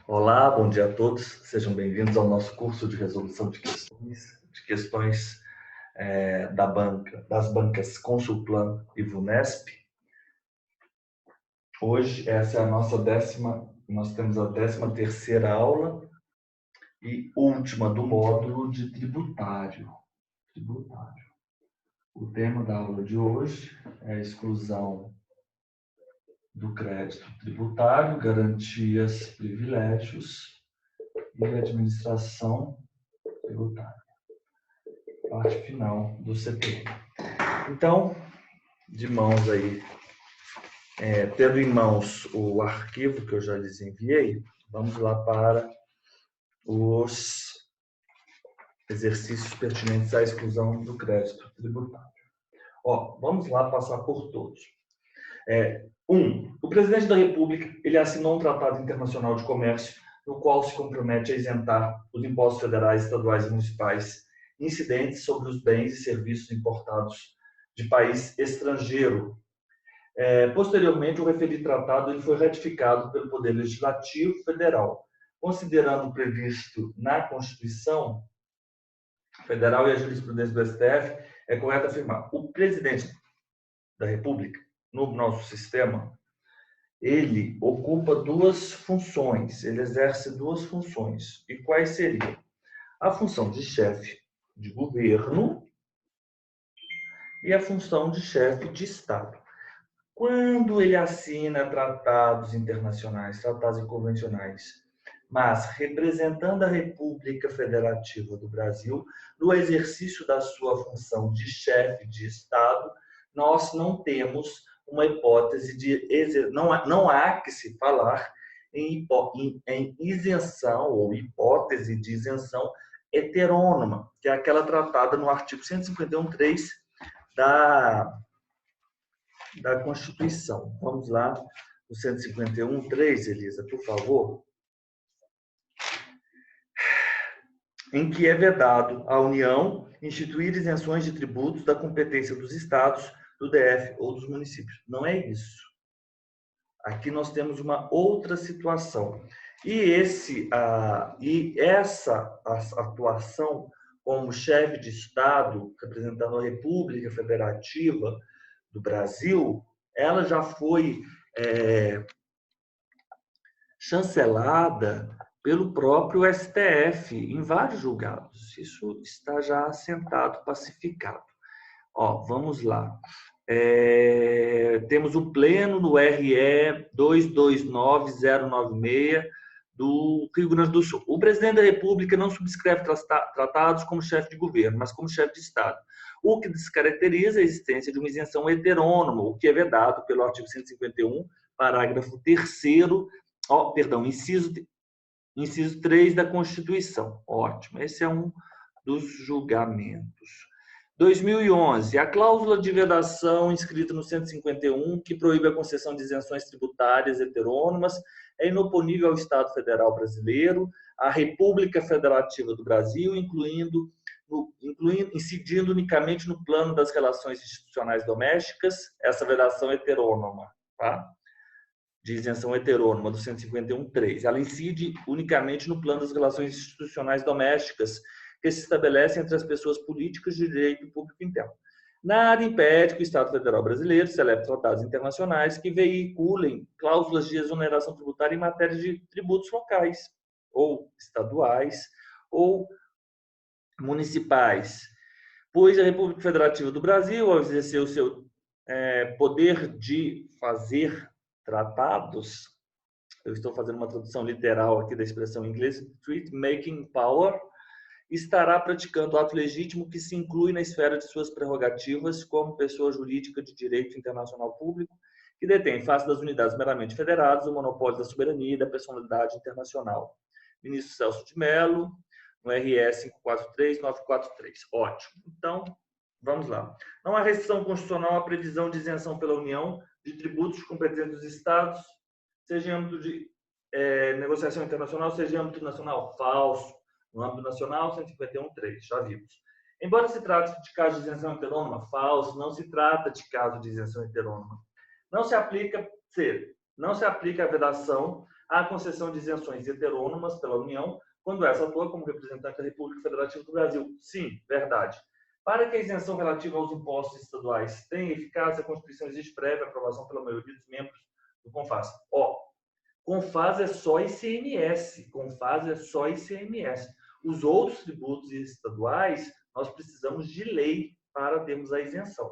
Olá, bom dia a todos. Sejam bem-vindos ao nosso curso de resolução de questões das bancas Consulplan e Vunesp. Hoje, essa é a nossa nós temos a 13ª aula e última do módulo de tributário. O tema da aula de hoje é a exclusão do crédito tributário, garantias, privilégios e administração tributária. Parte final do CPI. Então, de mãos aí, tendo em mãos o arquivo que eu já lhes enviei, vamos lá para os exercícios pertinentes à exclusão do crédito tributário. Vamos lá passar por todos. O presidente da República ele assinou um tratado internacional de comércio no qual se compromete a isentar os impostos federais, estaduais e municipais incidentes sobre os bens e serviços importados de país estrangeiro. Posteriormente, o referido tratado ele foi ratificado pelo Poder Legislativo Federal, considerando o previsto na Constituição Federal e a jurisprudência do STF, é correto afirmar: o presidente da República, no nosso sistema, ele ocupa duas funções, ele exerce duas funções. E quais seriam? A função de chefe de governo e a função de chefe de Estado. Quando ele assina tratados internacionais, tratados convencionais, mas representando a República Federativa do Brasil, no exercício da sua função de chefe de Estado, nós não temos uma hipótese de... Não há que se falar em isenção ou hipótese de isenção heterônoma, que é aquela tratada no artigo 151.3 da Constituição. Vamos lá, o 151.3, Elisa, por favor. Em que é vedado à União instituir isenções de tributos da competência dos estados, do DF ou dos municípios. Não é isso. Aqui nós temos uma outra situação. E essa atuação como chefe de Estado, representando a República Federativa do Brasil, ela já foi chancelada pelo próprio STF em vários julgados. Isso está já assentado, pacificado. Vamos lá. Temos o pleno no RE 229096 do Rio Grande do Sul. O presidente da República não subscreve tratados como chefe de governo, mas como chefe de Estado, o que descaracteriza a existência de uma isenção heterônoma, o que é vedado pelo artigo 151, parágrafo 3º, inciso 3 da Constituição. Ótimo, esse é um dos julgamentos. 2011, a cláusula de vedação inscrita no 151, que proíbe a concessão de isenções tributárias heterônomas, é inoponível ao Estado Federal Brasileiro, à República Federativa do Brasil, incidindo unicamente no plano das relações institucionais domésticas, essa vedação heterônoma, tá? De isenção heterônoma do 151.3. Ela incide unicamente no plano das relações institucionais domésticas que se estabelecem entre as pessoas políticas de direito público interno. Nada impede que o Estado Federal Brasileiro celebre tratados internacionais que veiculem cláusulas de exoneração tributária em matéria de tributos locais, ou estaduais, ou municipais, pois a República Federativa do Brasil, ao exercer o seu poder de fazer tratados, eu estou fazendo uma tradução literal aqui da expressão em inglês, treaty making power, estará praticando ato legítimo que se inclui na esfera de suas prerrogativas como pessoa jurídica de direito internacional público que detém, face das unidades meramente federadas, o monopólio da soberania e da personalidade internacional. Ministro Celso de Mello, no RS 543943. Ótimo. Então, vamos lá. Não há restrição constitucional à previsão de isenção pela União de tributos de competência dos Estados, seja em âmbito de negociação internacional, seja em âmbito nacional. Falso. No âmbito nacional, 151.3, já vimos. Embora se trate de caso de isenção heterônoma, falso, não se trata de caso de isenção heterônoma. Não se aplica a vedação à concessão de isenções heterônomas pela União, quando essa atua como representante da República Federativa do Brasil. Sim, verdade. Para que a isenção relativa aos impostos estaduais tenha eficácia, a Constituição exige prévia aprovação pela maioria dos membros do CONFAS. CONFAS é só ICMS. CONFAS é só ICMS. Os outros tributos estaduais, nós precisamos de lei para termos a isenção.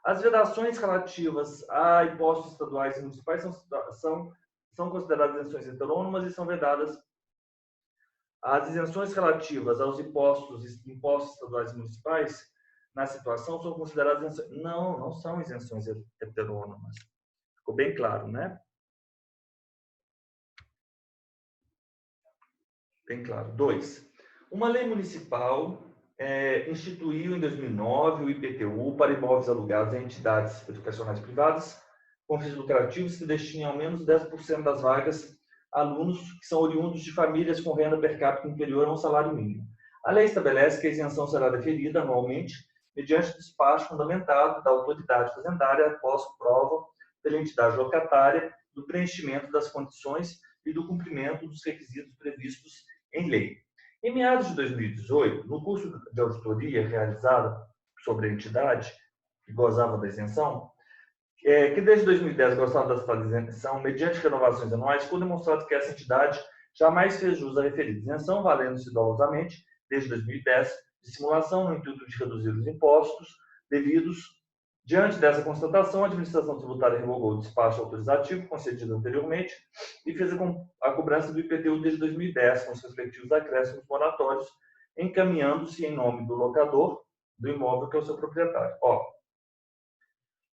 As vedações relativas a impostos estaduais e municipais são consideradas isenções heterônomas e são vedadas. As isenções relativas aos impostos estaduais e municipais, na situação, são consideradas isenções. Não são isenções heterônomas. Ficou bem claro, né? Bem claro. 2. Uma lei municipal instituiu em 2009 o IPTU para imóveis alugados a entidades educacionais privadas com fins lucrativos que destinem ao menos 10% das vagas a alunos que são oriundos de famílias com renda per capita inferior a um salário mínimo. A lei estabelece que a isenção será deferida anualmente mediante despacho fundamentado da autoridade fazendária após prova pela entidade locatária do preenchimento das condições e do cumprimento dos requisitos previstos em lei. Em meados de 2018, no curso de auditoria realizada sobre a entidade que gozava da isenção, que desde 2010 gostava dessa isenção, mediante renovações anuais, ficou demonstrado que essa entidade jamais fez jus à referida isenção, valendo-se dolosamente, desde 2010, de simulação no intuito de reduzir os impostos devidos. Diante dessa constatação, a administração tributária revogou o despacho autorizativo concedido anteriormente e fez a cobrança do IPTU desde 2010, com os respectivos acréscimos moratórios, encaminhando-se em nome do locador do imóvel que é o seu proprietário.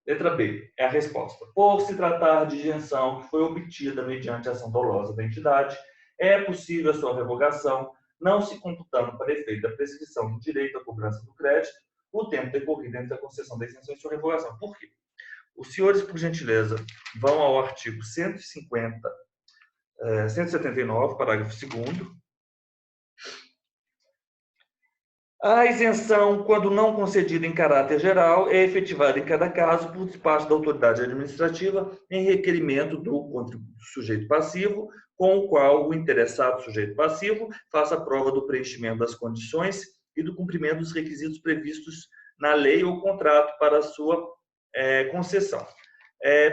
Letra B é a resposta. Por se tratar de isenção que foi obtida mediante ação dolosa da entidade, é possível a sua revogação, não se computando para efeito da prescrição do direito à cobrança do crédito o tempo decorrido entre a concessão da isenção e sua revogação. Por quê? Os senhores, por gentileza, vão ao artigo 179, parágrafo 2º. A isenção, quando não concedida em caráter geral, é efetivada em cada caso por despacho da autoridade administrativa em requerimento do sujeito passivo, com o qual o interessado sujeito passivo faça prova do preenchimento das condições e do cumprimento dos requisitos previstos na lei ou contrato para a sua concessão.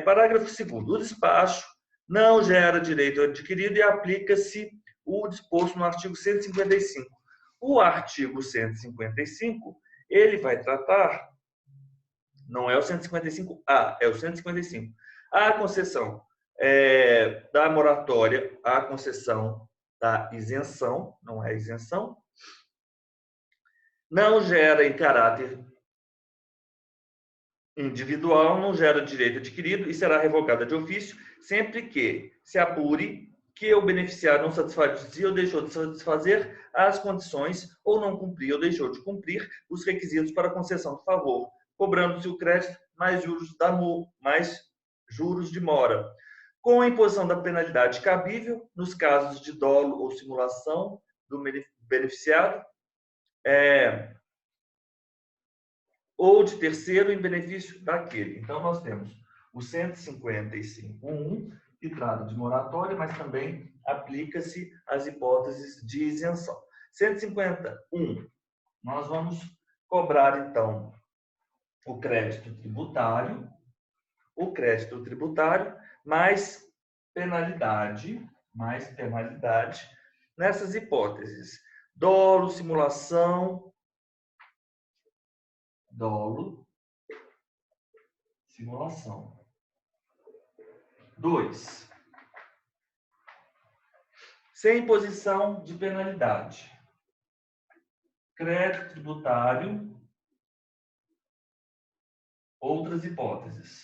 Parágrafo 2º. O despacho não gera direito adquirido e aplica-se o disposto no artigo 155. O artigo 155, ele vai tratar, não é o 155A, é o 155. A concessão da moratória, a concessão da isenção, não é isenção, não gera em caráter individual, não gera direito adquirido e será revogada de ofício, sempre que se apure que o beneficiário não satisfazia ou deixou de satisfazer as condições ou não cumpriu ou deixou de cumprir os requisitos para a concessão do favor, cobrando-se o crédito mais juros de mora, com a imposição da penalidade cabível nos casos de dolo ou simulação do beneficiário, ou de terceiro em benefício daquele. Então, nós temos o 155.1, que trata de moratória, mas também aplica-se às hipóteses de isenção. 150.1, nós vamos cobrar, então, o crédito tributário mais penalidade nessas hipóteses. Dolo, simulação, 2. Sem imposição de penalidade. Crédito tributário, outras hipóteses.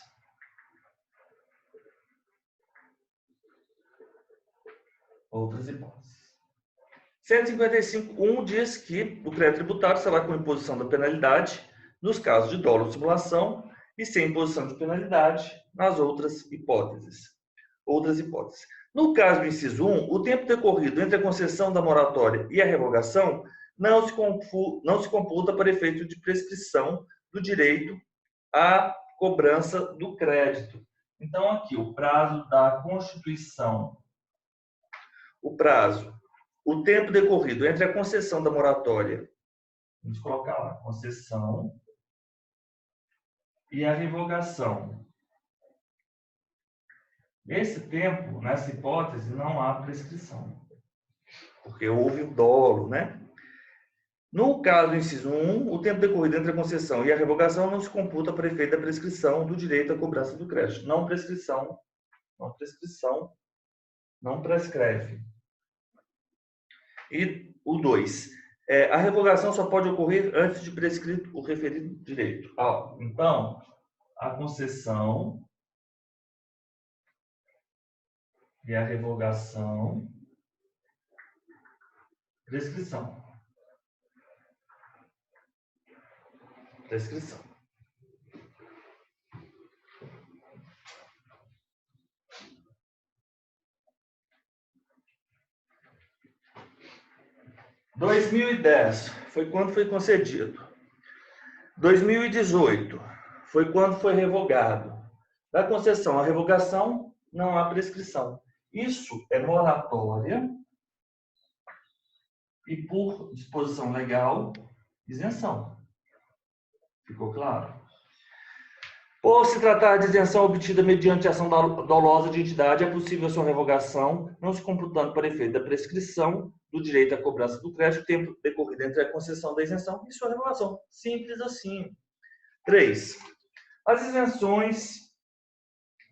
Outras hipóteses. 155.1 diz que o crédito tributário será com imposição da penalidade nos casos de dolo ou simulação e sem imposição de penalidade nas outras hipóteses. No caso do inciso 1, o tempo decorrido entre a concessão da moratória e a revogação não se computa para efeito de prescrição do direito à cobrança do crédito. Então, aqui, o prazo da constituição o prazo, o tempo decorrido entre a concessão da moratória, vamos colocar lá, concessão, e a revogação. Nesse tempo, nessa hipótese, não há prescrição, porque houve o dolo, né? No caso do inciso 1, o tempo decorrido entre a concessão e a revogação não se computa para efeito da prescrição do direito à cobrança do crédito. Não prescrição, não prescreve. E o 2, a revogação só pode ocorrer antes de prescrito o referido direito. Então, a concessão e a revogação, prescrição. 2010 foi quando foi concedido. 2018 foi quando foi revogado. Da concessão à revogação, não há prescrição. Isso é moratória e, por disposição legal, isenção. Ficou claro? Por se tratar de isenção obtida mediante ação dolosa de entidade, é possível sua revogação, não se computando para efeito da prescrição do direito à cobrança do crédito, tempo decorrido entre a concessão da isenção e sua revogação. Simples assim. 3. As isenções,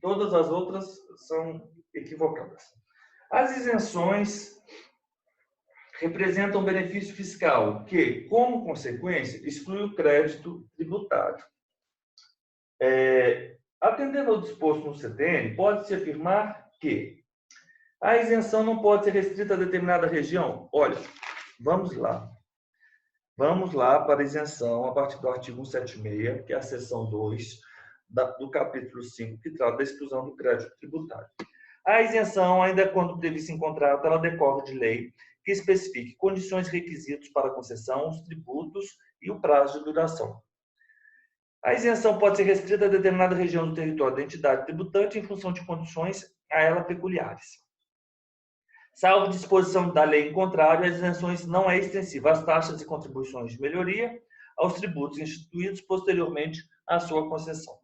todas as outras são equivocadas. As isenções representam benefício fiscal que, como consequência, exclui o crédito tributário. Atendendo ao disposto no CTN, pode-se afirmar que a isenção não pode ser restrita a determinada região. Olha, vamos lá. Vamos lá para a isenção a partir do artigo 176, que é a seção 2 do capítulo 5, que trata da exclusão do crédito tributário. A isenção, ainda quando prevista em contrato, ela decorre de lei que especifique condições e requisitos para a concessão, os tributos e o prazo de duração. A isenção pode ser restrita a determinada região do território da entidade tributante em função de condições a ela peculiares. Salvo disposição da lei em contrário, as isenções não é extensiva às taxas e contribuições de melhoria, aos tributos instituídos posteriormente à sua concessão.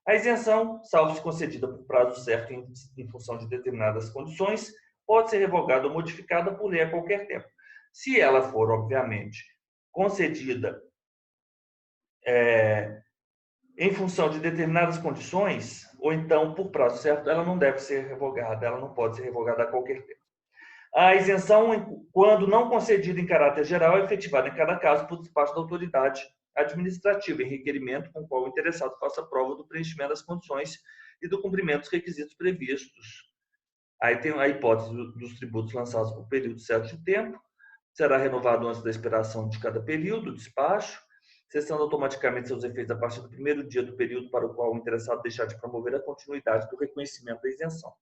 A isenção, salvo se concedida por prazo certo em função de determinadas condições, pode ser revogada ou modificada por lei a qualquer tempo. Se ela for, obviamente, concedida em função de determinadas condições, ou então por prazo certo, ela não deve ser revogada, ela não pode ser revogada a qualquer tempo. A isenção, quando não concedida em caráter geral, é efetivada em cada caso por parte da autoridade administrativa, em requerimento com o qual o interessado faça prova do preenchimento das condições e do cumprimento dos requisitos previstos. Aí tem a hipótese dos tributos lançados por período certo de tempo, será renovado antes da expiração de cada período, despacho, cessando automaticamente seus efeitos a partir do primeiro dia do período para o qual o interessado deixar de promover a continuidade do reconhecimento da isenção.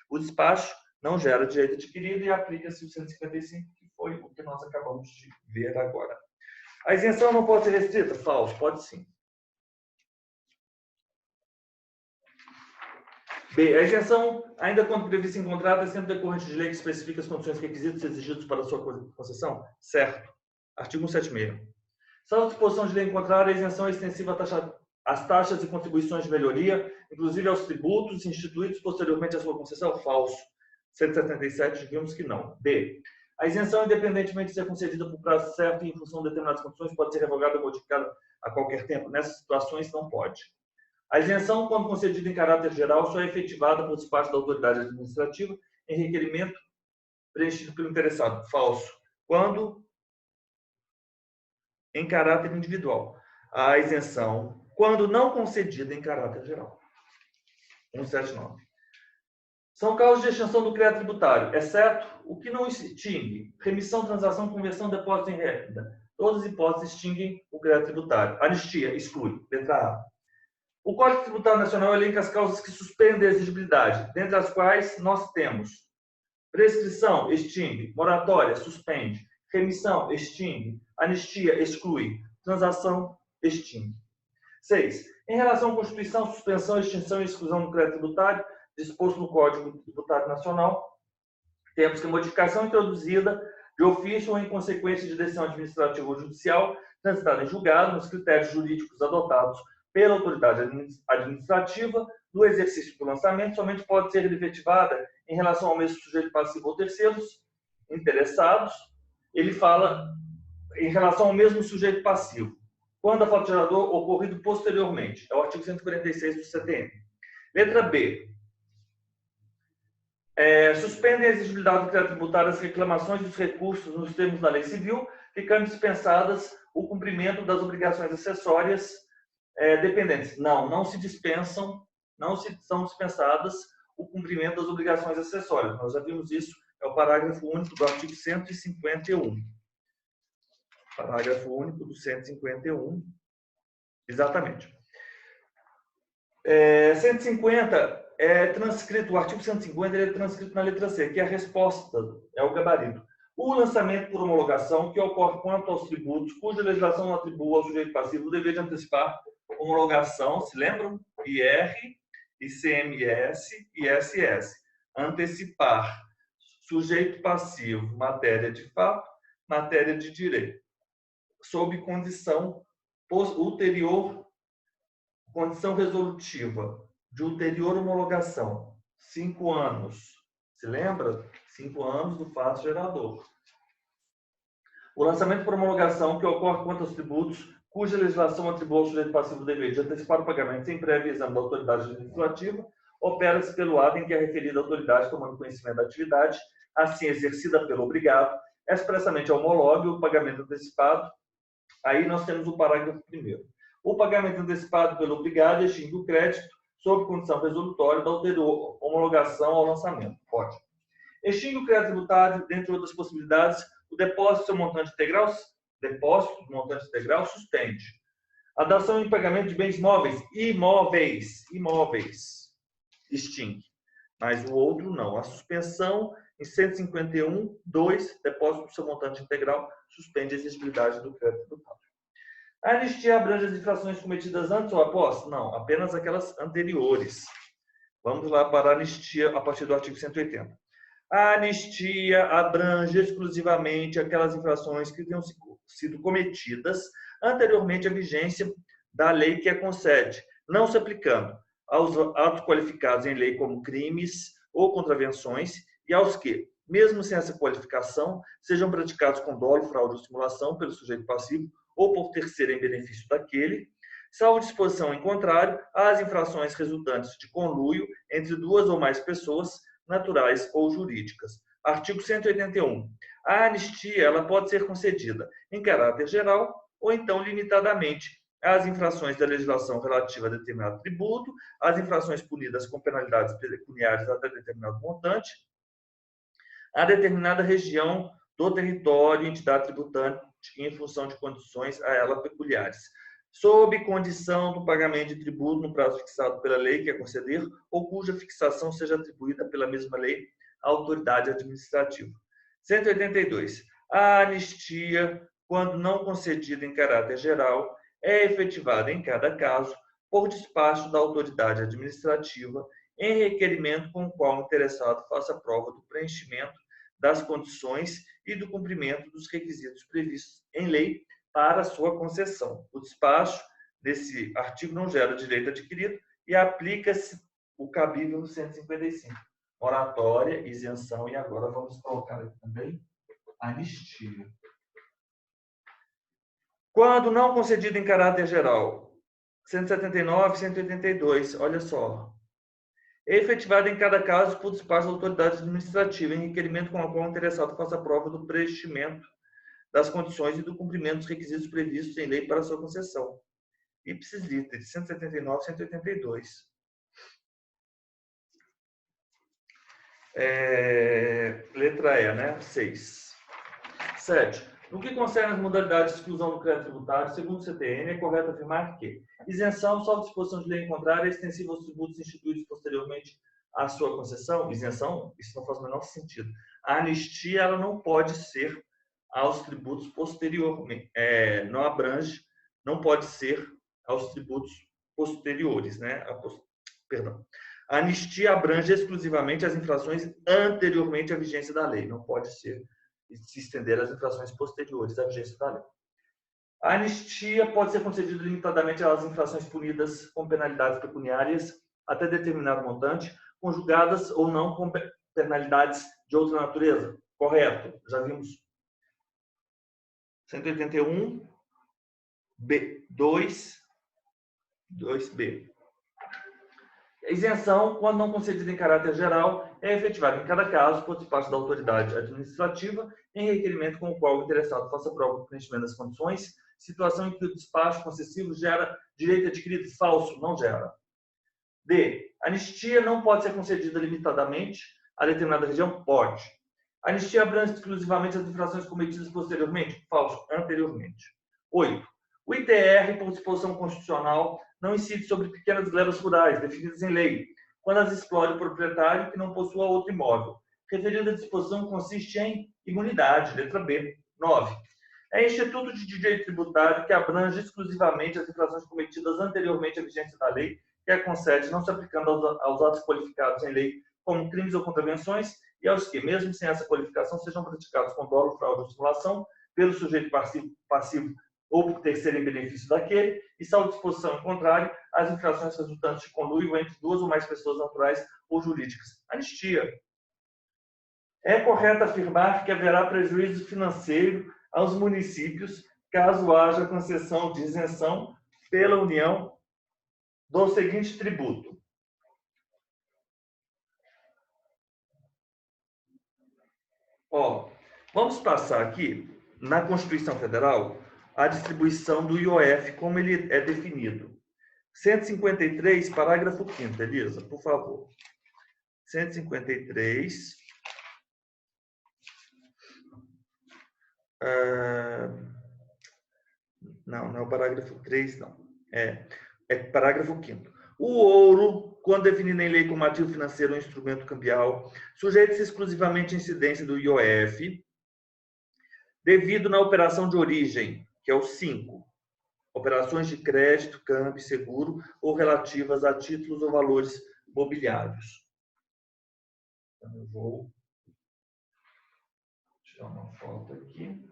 O despacho não gera direito adquirido e aplica-se o 155, que foi o que nós acabamos de ver agora. A isenção não pode ser restrita? Falso, pode sim. B. A isenção, ainda quando prevista em contrato, é sempre decorrente de lei que especifica as condições e requisitos exigidos para a sua concessão? Certo. Artigo 176. Salvo disposição de lei em contrário, a isenção é extensiva às taxas e contribuições de melhoria, inclusive aos tributos instituídos posteriormente à sua concessão? Falso. 177, vimos que não. B. A isenção, independentemente de ser concedida por prazo certo e em função de determinadas condições, pode ser revogada ou modificada a qualquer tempo. Nessas situações, não pode. A isenção, quando concedida em caráter geral, só é efetivada por despacho da autoridade administrativa em requerimento preenchido pelo interessado. Falso. Quando em caráter individual. A isenção, quando não concedida em caráter geral. 179. São causas de extinção do crédito tributário, exceto o que não extingue: remissão, transação, conversão, depósito em renda. Todas as hipóteses extinguem o crédito tributário. Anistia, exclui. Letra A. O Código Tributário Nacional elenca as causas que suspendem a exigibilidade, dentre as quais nós temos: prescrição, extingue; moratória, suspende; remissão, extingue; anistia, exclui; transação, extingue. 6. Em relação à Constituição, suspensão, extinção e exclusão do crédito tributário, disposto no Código Tributário Nacional, Temos que a modificação introduzida de ofício ou em consequência de decisão administrativa ou judicial transitada em julgado nos critérios jurídicos adotados pela autoridade administrativa do exercício do lançamento somente pode ser efetivada em relação ao mesmo sujeito passivo ou terceiros interessados. Ele fala em relação ao mesmo sujeito passivo, quando a fato gerador ocorrido posteriormente. É o artigo 146 do CTN. Letra B. Suspendem a exigibilidade do crédito tributário as reclamações dos recursos nos termos da lei civil, ficando dispensadas o cumprimento das obrigações acessórias dependentes. Não se dispensam, não são dispensadas o cumprimento das obrigações acessórias. Nós já vimos isso, é o parágrafo único do artigo 151. Parágrafo único do 151, exatamente. 150 é transcrito, o artigo 150 é transcrito na letra C, que é a resposta, é o gabarito. O lançamento por homologação que ocorre quanto aos tributos, cuja legislação não atribua ao sujeito passivo o dever de antecipar homologação, se lembram? IR, ICMS e ISS. Antecipar sujeito passivo, matéria de fato, matéria de direito, sob condição ulterior, condição resolutiva de ulterior homologação, 5 anos. Se lembra? 5 anos do fato gerador. O lançamento por homologação que ocorre quanto aos tributos, cuja legislação atribua ao sujeito passivo o dever de antecipar o pagamento sem prévio exame da autoridade administrativa, opera-se pelo ato em que a referida autoridade, tomando conhecimento da atividade, assim exercida pelo obrigado, expressamente homologue o pagamento antecipado. Aí nós temos o parágrafo 1º. O pagamento antecipado pelo obrigado extingue o crédito sob condição resolutória da ulterior homologação ao lançamento. Pode. Extingue o crédito tributário, dentre outras possibilidades, o depósito do seu montante integral, depósito do montante integral suspende. A dação em pagamento de bens móveis, imóveis, extingue. Mas o outro não. A suspensão em 151, 2, depósito do seu montante integral, suspende a exigibilidade do crédito tributário. A anistia abrange as infrações cometidas antes ou após? Não, apenas aquelas anteriores. Vamos lá para a anistia a partir do artigo 180. A anistia abrange exclusivamente aquelas infrações que tenham sido cometidas anteriormente à vigência da lei que a concede, não se aplicando aos atos qualificados em lei como crimes ou contravenções e aos que, mesmo sem essa qualificação, sejam praticados com dolo, fraude ou simulação pelo sujeito passivo ou por terceiro em benefício daquele, salvo disposição em contrário, às infrações resultantes de conluio entre duas ou mais pessoas, naturais ou jurídicas. Artigo 181. A anistia ela pode ser concedida em caráter geral ou então limitadamente às infrações da legislação relativa a determinado tributo, às infrações punidas com penalidades pecuniárias até determinado montante, a determinada região do território, entidade tributante, em função de condições a ela peculiares, sob condição do pagamento de tributo no prazo fixado pela lei que a conceder ou cuja fixação seja atribuída pela mesma lei à autoridade administrativa. 182. A anistia, quando não concedida em caráter geral, é efetivada em cada caso por despacho da autoridade administrativa em requerimento com o qual o interessado faça prova do preenchimento das condições e do cumprimento dos requisitos previstos em lei para sua concessão. O despacho desse artigo não gera direito adquirido e aplica-se o cabível no 155. Moratória, isenção e agora vamos colocar aqui também anistia. Quando não concedido em caráter geral, 179, 182, olha só. É efetivada em cada caso por despacho da autoridade administrativa em requerimento com o qual o interessado faça prova do preenchimento das condições e do cumprimento dos requisitos previstos em lei para sua concessão. Ipsis literis, 179, 182. Letra E, né? 6. 7. No que concerne as modalidades de exclusão do crédito tributário, segundo o CTN, é correto afirmar que isenção, salvo disposição de lei em contrário, é extensiva aos tributos instituídos posteriormente à sua concessão. Isenção, isso não faz o menor sentido. A anistia ela não pode ser aos tributos posteriormente, não abrange, não pode ser aos tributos posteriores, né? Perdão. A anistia abrange exclusivamente as infrações anteriormente à vigência da lei. Não pode se estender às infrações posteriores à vigência da lei. A anistia pode ser concedida limitadamente às infrações punidas com penalidades pecuniárias até determinado montante, conjugadas ou não com penalidades de outra natureza. Correto, já vimos. 181, B2, 2B. A isenção, quando não concedida em caráter geral, é efetivada em cada caso por parte da autoridade administrativa em requerimento com o qual o interessado faça prova do preenchimento das condições, situação em que o despacho concessivo gera direito adquirido falso, não gera. D. Anistia não pode ser concedida limitadamente a determinada região? Pode. A anistia abrange exclusivamente as infrações cometidas posteriormente? Falso, anteriormente. 8. O ITR, por disposição constitucional, não incide sobre pequenas glebas rurais, definidas em lei, quando as explore o proprietário que não possua outro imóvel. Referida disposição consiste em imunidade, letra B. 9. É instituto de direito tributário que abrange exclusivamente as infrações cometidas anteriormente à vigência da lei, que a concede, não se aplicando aos atos qualificados em lei como crimes ou contravenções, e aos que, mesmo sem essa qualificação, sejam praticados com dolo, fraude ou simulação pelo sujeito passivo ou por terceiro em benefício daquele, e salvo disposição em contrário, as infrações resultantes de conluio entre duas ou mais pessoas naturais ou jurídicas. Anistia. É correto afirmar que haverá prejuízo financeiro aos municípios caso haja concessão de isenção pela União do seguinte tributo. Vamos passar aqui, na Constituição Federal, a distribuição do IOF, como ele é definido. 153, parágrafo 5º, Elisa, por favor. 153. Não é o parágrafo 3, não. É parágrafo 5º. O ouro, quando definido em lei como ativo financeiro ou instrumento cambial, sujeita-se exclusivamente à incidência do IOF, devido na operação de origem, que é o 5, operações de crédito, câmbio, seguro ou relativas a títulos ou valores mobiliários. Então, eu vou tirar uma foto aqui.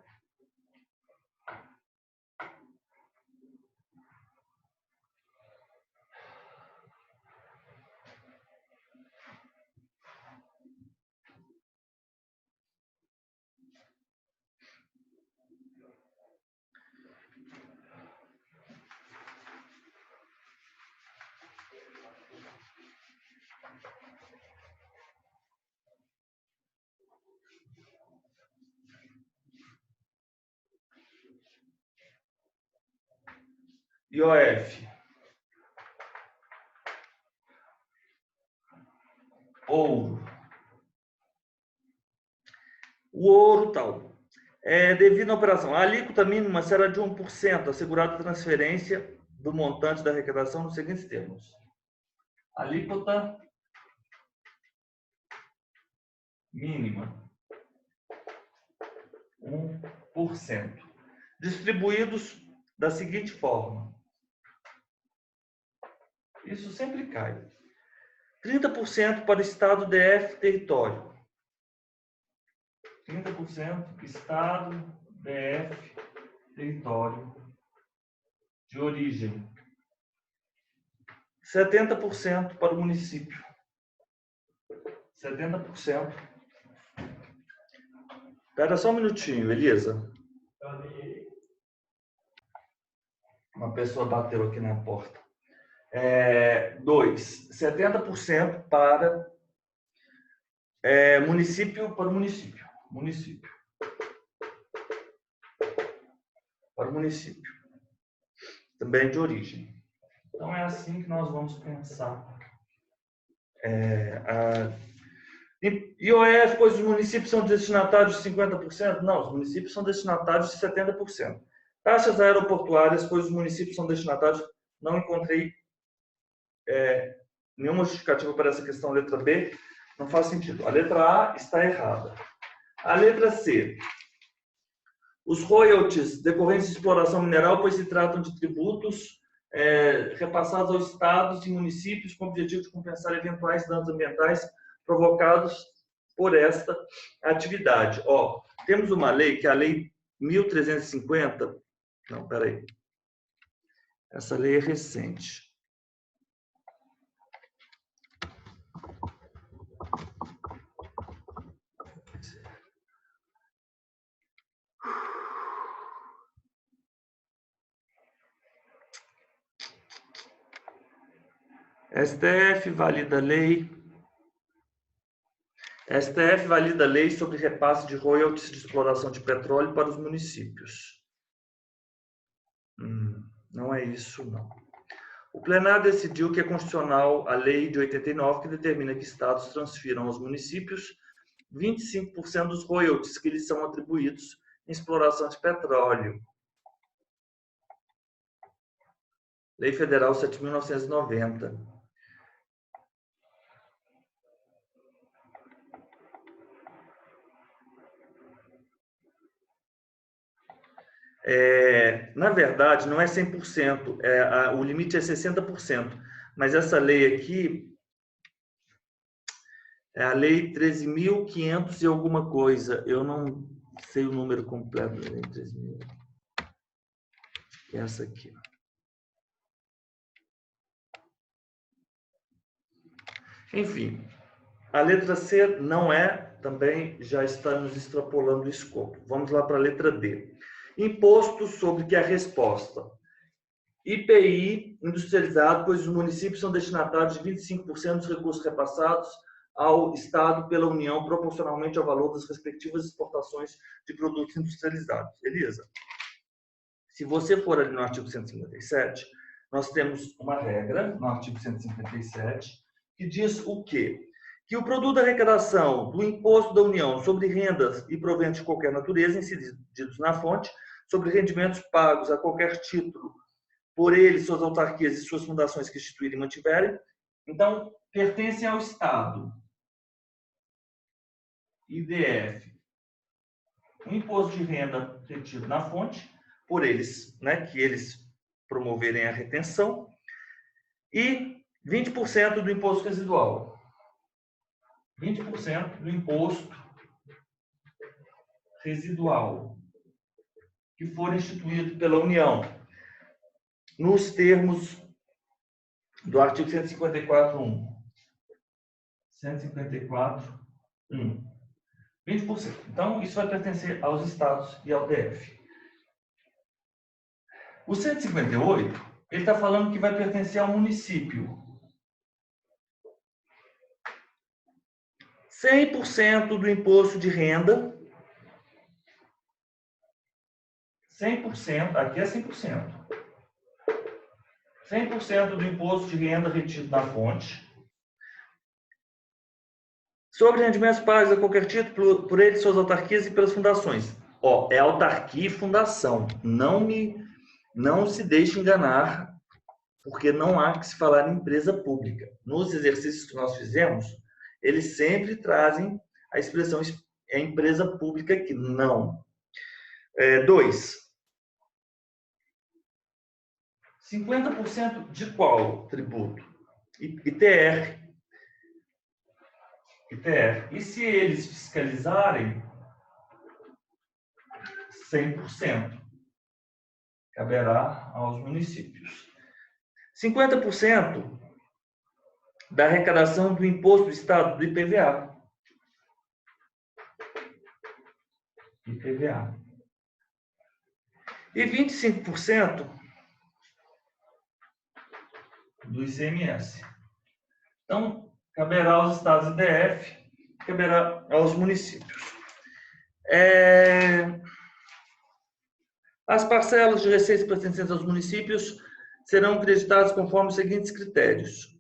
IOF. Ouro. O ouro tal. Devido à operação, a alíquota mínima será de 1%, assegurada a transferência do montante da arrecadação nos seguintes termos. Alíquota mínima 1%. Distribuídos da seguinte forma. Isso sempre cai. 30% para o Estado, DF, território. 30% Estado, DF, território de origem. 70% para o município. 70%. Espera só um minutinho, Elisa. Uma pessoa bateu aqui na porta. 70% para município para o município. Município. Para o município. Também de origem. Então, é assim que nós vamos pensar. IOF, pois os municípios são destinatários de 50%? Não, os municípios são destinatários de 70%. Taxas aeroportuárias, pois os municípios são destinatários, não encontrei nenhuma justificativa para essa questão. Letra B não faz sentido. A letra A está errada. A letra C. Os royalties decorrentes de exploração mineral, pois se tratam de tributos repassados aos estados e municípios com o objetivo de compensar eventuais danos ambientais provocados por esta atividade. Ó, temos uma lei, que é a Lei 1350. Não, peraí. Essa lei é recente. STF valida lei sobre repasse de royalties de exploração de petróleo para os municípios. Não é isso, não. O plenário decidiu que é constitucional a lei de 89, que determina que estados transfiram aos municípios 25% dos royalties que lhes são atribuídos em exploração de petróleo. Lei Federal 7.990. Na verdade, não é 100%, o limite é 60%, mas essa lei aqui é a Lei 13.500 e alguma coisa, eu não sei o número completo da Lei 13.000. Essa aqui. Enfim, a letra C não é, também já estamos extrapolando o escopo. Vamos lá para a letra D. Imposto sobre que é a resposta. IPI industrializado, pois os municípios são destinatários de 25% dos recursos repassados ao Estado pela União, proporcionalmente ao valor das respectivas exportações de produtos industrializados. Elisa, se você for ali no artigo 157, nós temos uma regra no artigo 157 que diz o quê? Que o produto da arrecadação do imposto da União sobre rendas e proventos de qualquer natureza, incididos na fonte, sobre rendimentos pagos a qualquer título por ele, suas autarquias e suas fundações que instituírem e mantiverem, então, pertencem ao Estado. IDF. O imposto de renda retido na fonte, por eles, né, que eles promoverem a retenção, e 20% do imposto residual. 20% do imposto residual que for instituído pela União, nos termos do artigo 154.1. 154.1. 20%. Então, isso vai pertencer aos estados e ao DF. O 158, ele está falando que vai pertencer ao município. 100% do imposto de renda. 100%, aqui é 100%. 100% do imposto de renda retido na fonte. Sobre rendimentos pagos a qualquer título por ele, suas autarquias e pelas fundações. Ó, é autarquia e fundação. Não se deixe enganar, porque não há que se falar em empresa pública. Nos exercícios que nós fizemos, eles sempre trazem a expressão empresa pública aqui. Não. 2. 50% de qual tributo? ITR. E se eles fiscalizarem, 100%. Caberá aos municípios. 50% da arrecadação do imposto do Estado, do IPVA. E 25% do ICMS. Então, caberá aos estados e DF, caberá aos municípios. As parcelas de receita pertencentes aos municípios serão creditadas conforme os seguintes critérios: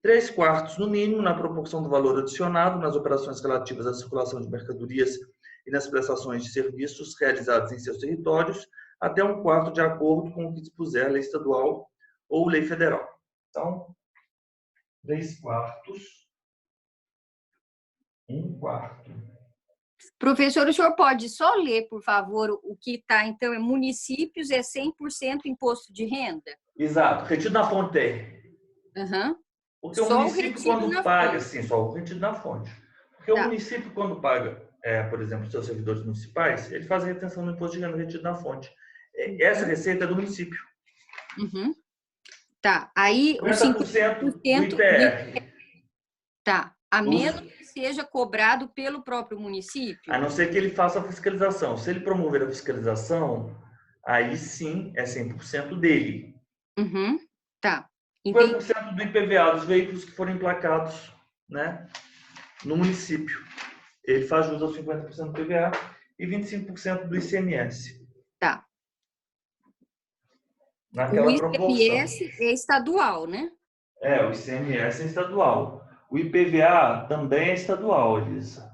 3/4 no mínimo, na proporção do valor adicionado nas operações relativas à circulação de mercadorias e nas prestações de serviços realizados em seus territórios, até 1/4 de acordo com o que dispuser a lei estadual ou lei federal. Então, 3/4, 1/4. Professor, o senhor pode só ler, por favor, o que está, então, é municípios, é 100% imposto de renda? Exato, retido na fonte é. Uhum. Porque o Só o município, retido quando na paga, fonte. sim, só o retido na fonte. Porque o Tá. município, quando paga, por exemplo, seus servidores municipais, ele faz a retenção do imposto de renda retido na fonte. Essa Uhum. receita é do município. Uhum. Tá. Aí, os 50% do 50% de... ITR. Tá. A Os, menos que seja cobrado pelo próprio município? a não ser que ele faça a fiscalização. Se ele promover a fiscalização, aí sim é 100% dele. Uhum. Tá. Entendi. 50% do IPVA dos veículos que forem emplacados, né, no município. Ele faz jus aos 50% do IPVA e 25% do ICMS. Tá. O Naquela proporção. ICMS é estadual, né? O ICMS é estadual. O IPVA também é estadual, Elisa.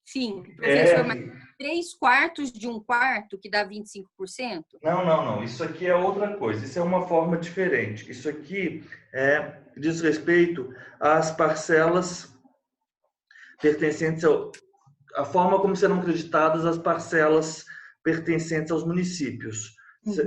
Sim, professor, mas IPR, 3/4 de 1/4, que dá 25%? não. Isso aqui é outra coisa. Isso é uma forma diferente. Isso aqui diz respeito às parcelas pertencentes à forma como serão creditadas as parcelas pertencentes aos municípios.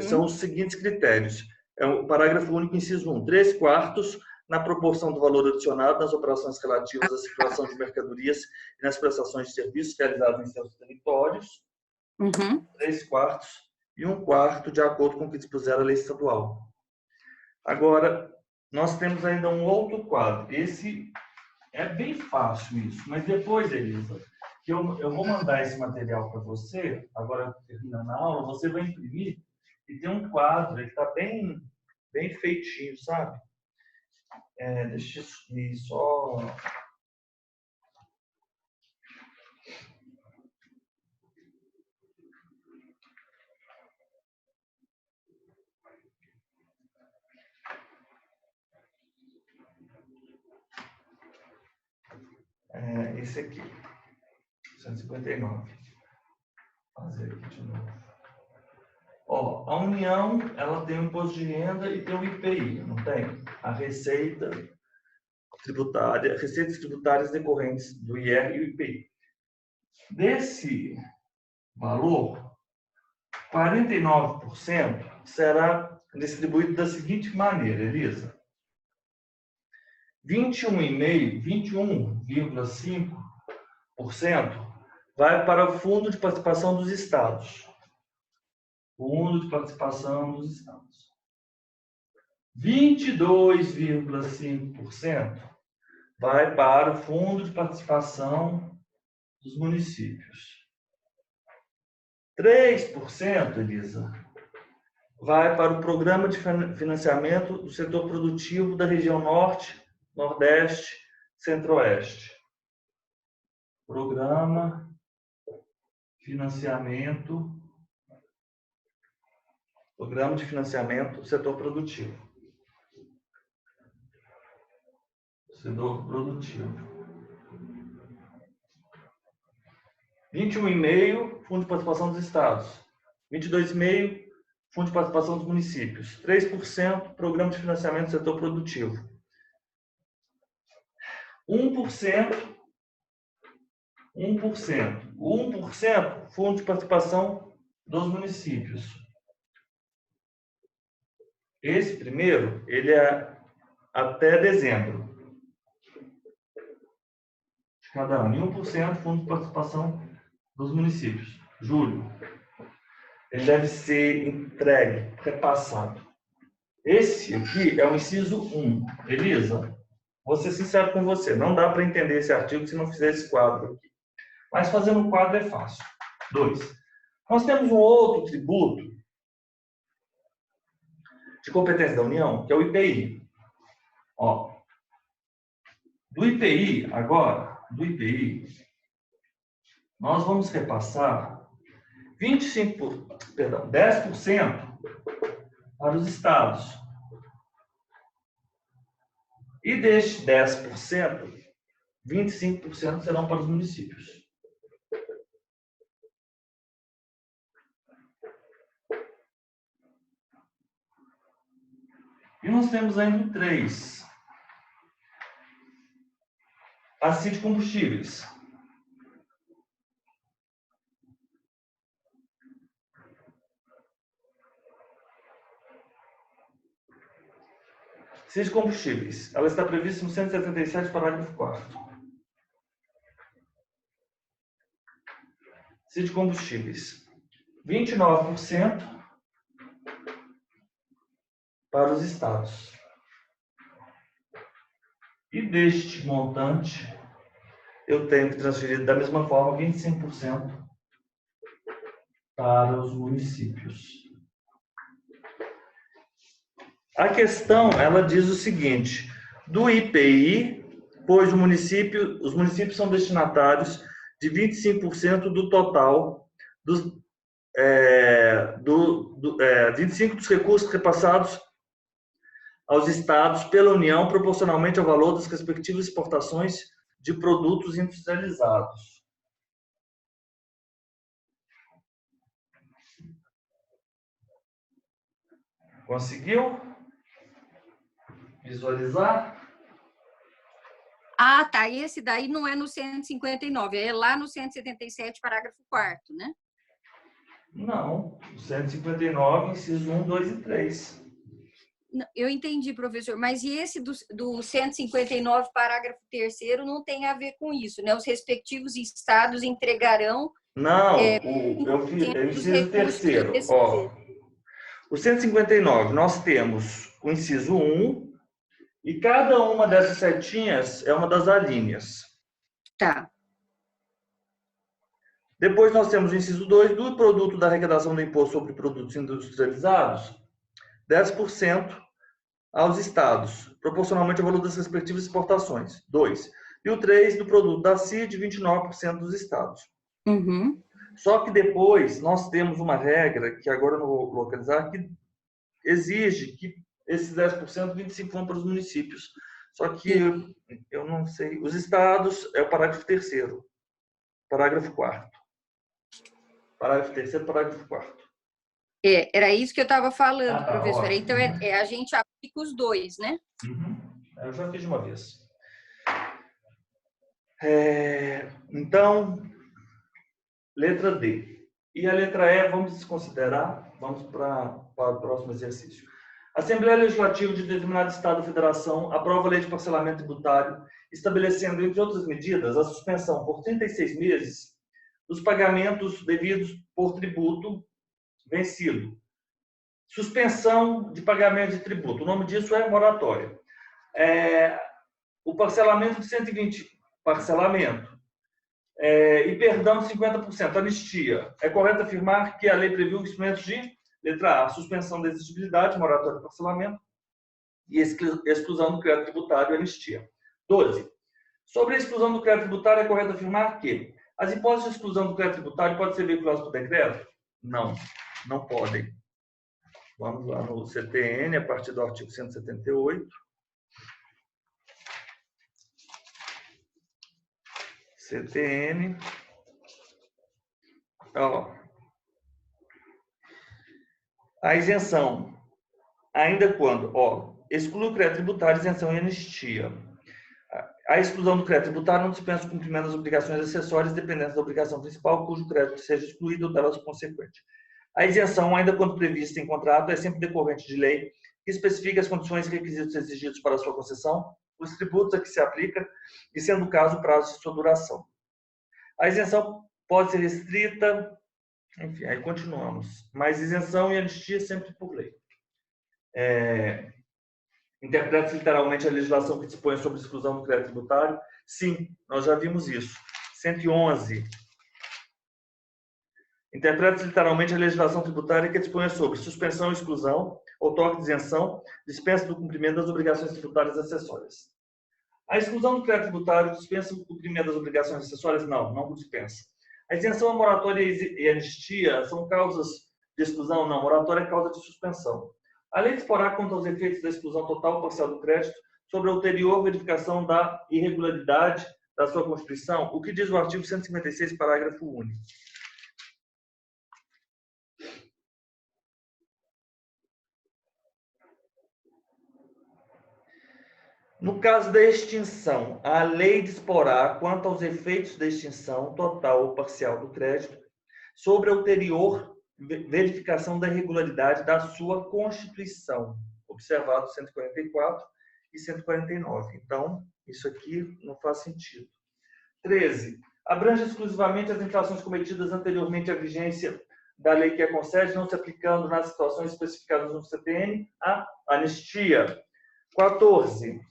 São Uhum. os seguintes critérios. É o parágrafo único, inciso 1. 3/4 na proporção do valor adicionado nas operações relativas à circulação de mercadorias e nas prestações de serviços realizadas em seus territórios. Uhum. 3/4 e 1/4 de acordo com o que dispuser a lei estadual. Agora, nós temos ainda um outro quadro. Esse é bem fácil isso, mas depois, Elisa, que eu vou mandar esse material para você, agora terminando a aula, você vai imprimir e tem um quadro, ele está bem feitinho, sabe? Deixa eu subir só. Esse aqui, 159. Vou fazer aqui de novo. Ó, a União, ela tem o imposto de renda e tem o IPI, não tem? A receita tributária, receitas tributárias decorrentes do IR e o IPI. Desse valor, 49% será distribuído da seguinte maneira, Elisa. 21,5% vai para o Fundo de Participação dos Estados. Fundo de Participação dos Estados. 22,5% vai para o Fundo de Participação dos Municípios. 3%, Elisa, vai para o Programa de Financiamento do Setor Produtivo da região Norte, Nordeste, Centro-Oeste. Programa de Financiamento do Setor Produtivo. Setor Produtivo. 21,5%, Fundo de Participação dos Estados. 22,5%, Fundo de Participação dos Municípios. 3%, Programa de Financiamento do Setor Produtivo. 1%, 1%, Fundo de Participação dos Municípios. Esse primeiro, ele é até dezembro. De cada ano. E 1% Fundo de Participação dos Municípios. Julho. Ele deve ser entregue, repassado. Esse aqui é o inciso 1. Elisa, vou ser sincero com você, não dá para entender esse artigo se não fizer esse quadro aqui. Mas fazendo um quadro é fácil. 2. Nós temos um outro tributo de competência da União, que é o IPI. Ó, do IPI, agora, nós vamos repassar 10% para os estados. E deste 10%, 25% serão para os municípios. E nós temos ainda 3. A CID Combustíveis. CID Combustíveis. Ela está prevista no 177, parágrafo 4º. CID Combustíveis. 29% para os estados. E deste montante, eu tenho que transferir da mesma forma 25% para os municípios. A questão, ela diz o seguinte: do IPI, pois os municípios são destinatários de 25% do total dos 25% dos recursos repassados aos estados pela União, proporcionalmente ao valor das respectivas exportações de produtos industrializados. Conseguiu visualizar? Ah, tá. Esse daí não é no 159, é lá no 177, parágrafo 4º, né? Não, 159, inciso 1, 2 e 3. Eu entendi, professor, mas e esse do 159, parágrafo 3º, não tem a ver com isso, né? Os respectivos estados entregarão... Não, eu dos inciso recursos que 3º. Ó, o 159, nós temos o inciso 1, e cada uma dessas setinhas é uma das alíneas. Tá. Depois nós temos o inciso 2, do produto da arrecadação do imposto sobre produtos industrializados, 10% aos estados, proporcionalmente ao valor das respectivas exportações. 2. E o 3, do produto da CID, 29% dos estados. Uhum. Só que depois nós temos uma regra, que agora eu não vou localizar, que exige que esses 10%, 25% vão para os municípios. Só que eu não sei. Os estados é o parágrafo 3º. Parágrafo 4º. Parágrafo 3º, parágrafo 4º. Era isso que eu estava falando, Tá, professora. ótimo. Então, a gente aplica os dois, né? Uhum. Eu já fiz de uma vez. Então, letra D. E a letra E, vamos desconsiderar. Vamos para o próximo exercício. A Assembleia Legislativa de determinado Estado ou Federação aprova a lei de parcelamento tributário, estabelecendo, entre outras medidas, a suspensão por 36 meses dos pagamentos devidos por tributo vencido. Suspensão de pagamento de tributo. O nome disso é moratória. O parcelamento de 120, parcelamento. E perdão de 50%, anistia. É correto afirmar que a lei previu instrumentos de, letra A, suspensão da exigibilidade, moratória de parcelamento, e exclusão do crédito tributário e anistia. 12. Sobre a exclusão do crédito tributário, é correto afirmar que as hipóteses de exclusão do crédito tributário podem ser veiculadas por decreto? Não, não podem. Vamos lá no CTN, a partir do artigo 178. CTN. Ó. A isenção, ainda quando? Ó, exclui o crédito tributário, isenção e anistia. A exclusão do crédito tributário não dispensa o cumprimento das obrigações acessórias dependentes da obrigação principal, cujo crédito seja excluído ou delas consequente. A isenção, ainda quando prevista em contrato, é sempre decorrente de lei que especifica as condições e requisitos exigidos para a sua concessão, os tributos a que se aplica e, sendo o caso, o prazo de sua duração. A isenção pode ser restrita, enfim, aí continuamos. Mas isenção e anistia sempre por lei. Interpreta-se literalmente a legislação que dispõe sobre a exclusão do crédito tributário? Sim, nós já vimos isso. 111. Interpreta-se literalmente a legislação tributária que dispõe sobre suspensão e exclusão, ou toque de isenção, dispensa do cumprimento das obrigações tributárias acessórias. A exclusão do crédito tributário dispensa o cumprimento das obrigações acessórias? Não, não dispensa. A isenção, a moratória e a anistia são causas de exclusão? Não, moratória é causa de suspensão. A lei disporá quanto aos efeitos da exclusão total ou parcial do crédito sobre a ulterior verificação da irregularidade da sua constituição, o que diz o artigo 156, parágrafo único. No caso da extinção, a lei disporá quanto aos efeitos da extinção total ou parcial do crédito sobre a ulterior verificação da irregularidade da sua constituição, observado 144, e 149. Então, isso aqui não faz sentido. 13. Abrange exclusivamente as infrações cometidas anteriormente à vigência da lei que a concede, não se aplicando nas situações especificadas no CTN, a anistia. 14.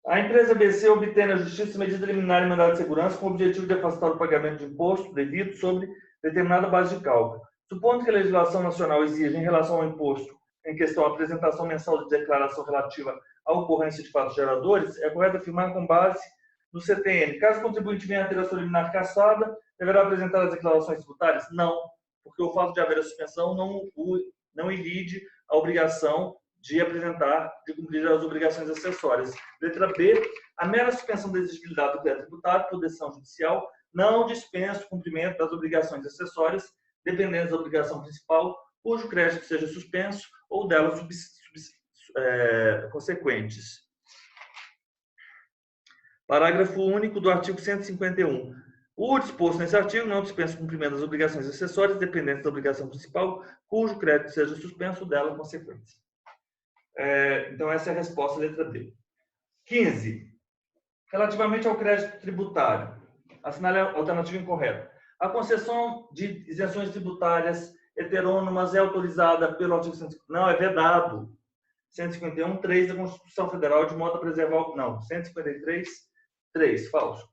A empresa BC obtém na Justiça medida liminar e mandado de segurança com o objetivo de afastar o pagamento de imposto devido sobre determinada base de cálculo. Supondo que a legislação nacional exige, em relação ao imposto em questão, a apresentação mensal de declaração relativa à ocorrência de fatos geradores, é correto afirmar com base no CTN. Caso o contribuinte venha a ter a sua liminar cassada, deverá apresentar as declarações tributárias? Não, porque o fato de haver a suspensão não ilide a obrigação de cumprir as obrigações acessórias. Letra B, a mera suspensão da exigibilidade do crédito tributário por decisão judicial não dispensa o cumprimento das obrigações acessórias, dependendo da obrigação principal, cujo crédito seja suspenso ou delas consequentes. Parágrafo único do artigo 151. O disposto nesse artigo não dispensa o cumprimento das obrigações acessórias dependentes da obrigação principal, cujo crédito seja suspenso ou dela consequência. Então, essa é a resposta, letra B. 15. Relativamente ao crédito tributário, assinale a alternativa incorreta. A concessão de isenções tributárias heterônomas é autorizada pelo artigo 151. Não, é vedado. 151.3 da Constituição Federal, de modo a preservar... Não, 153.3, falso.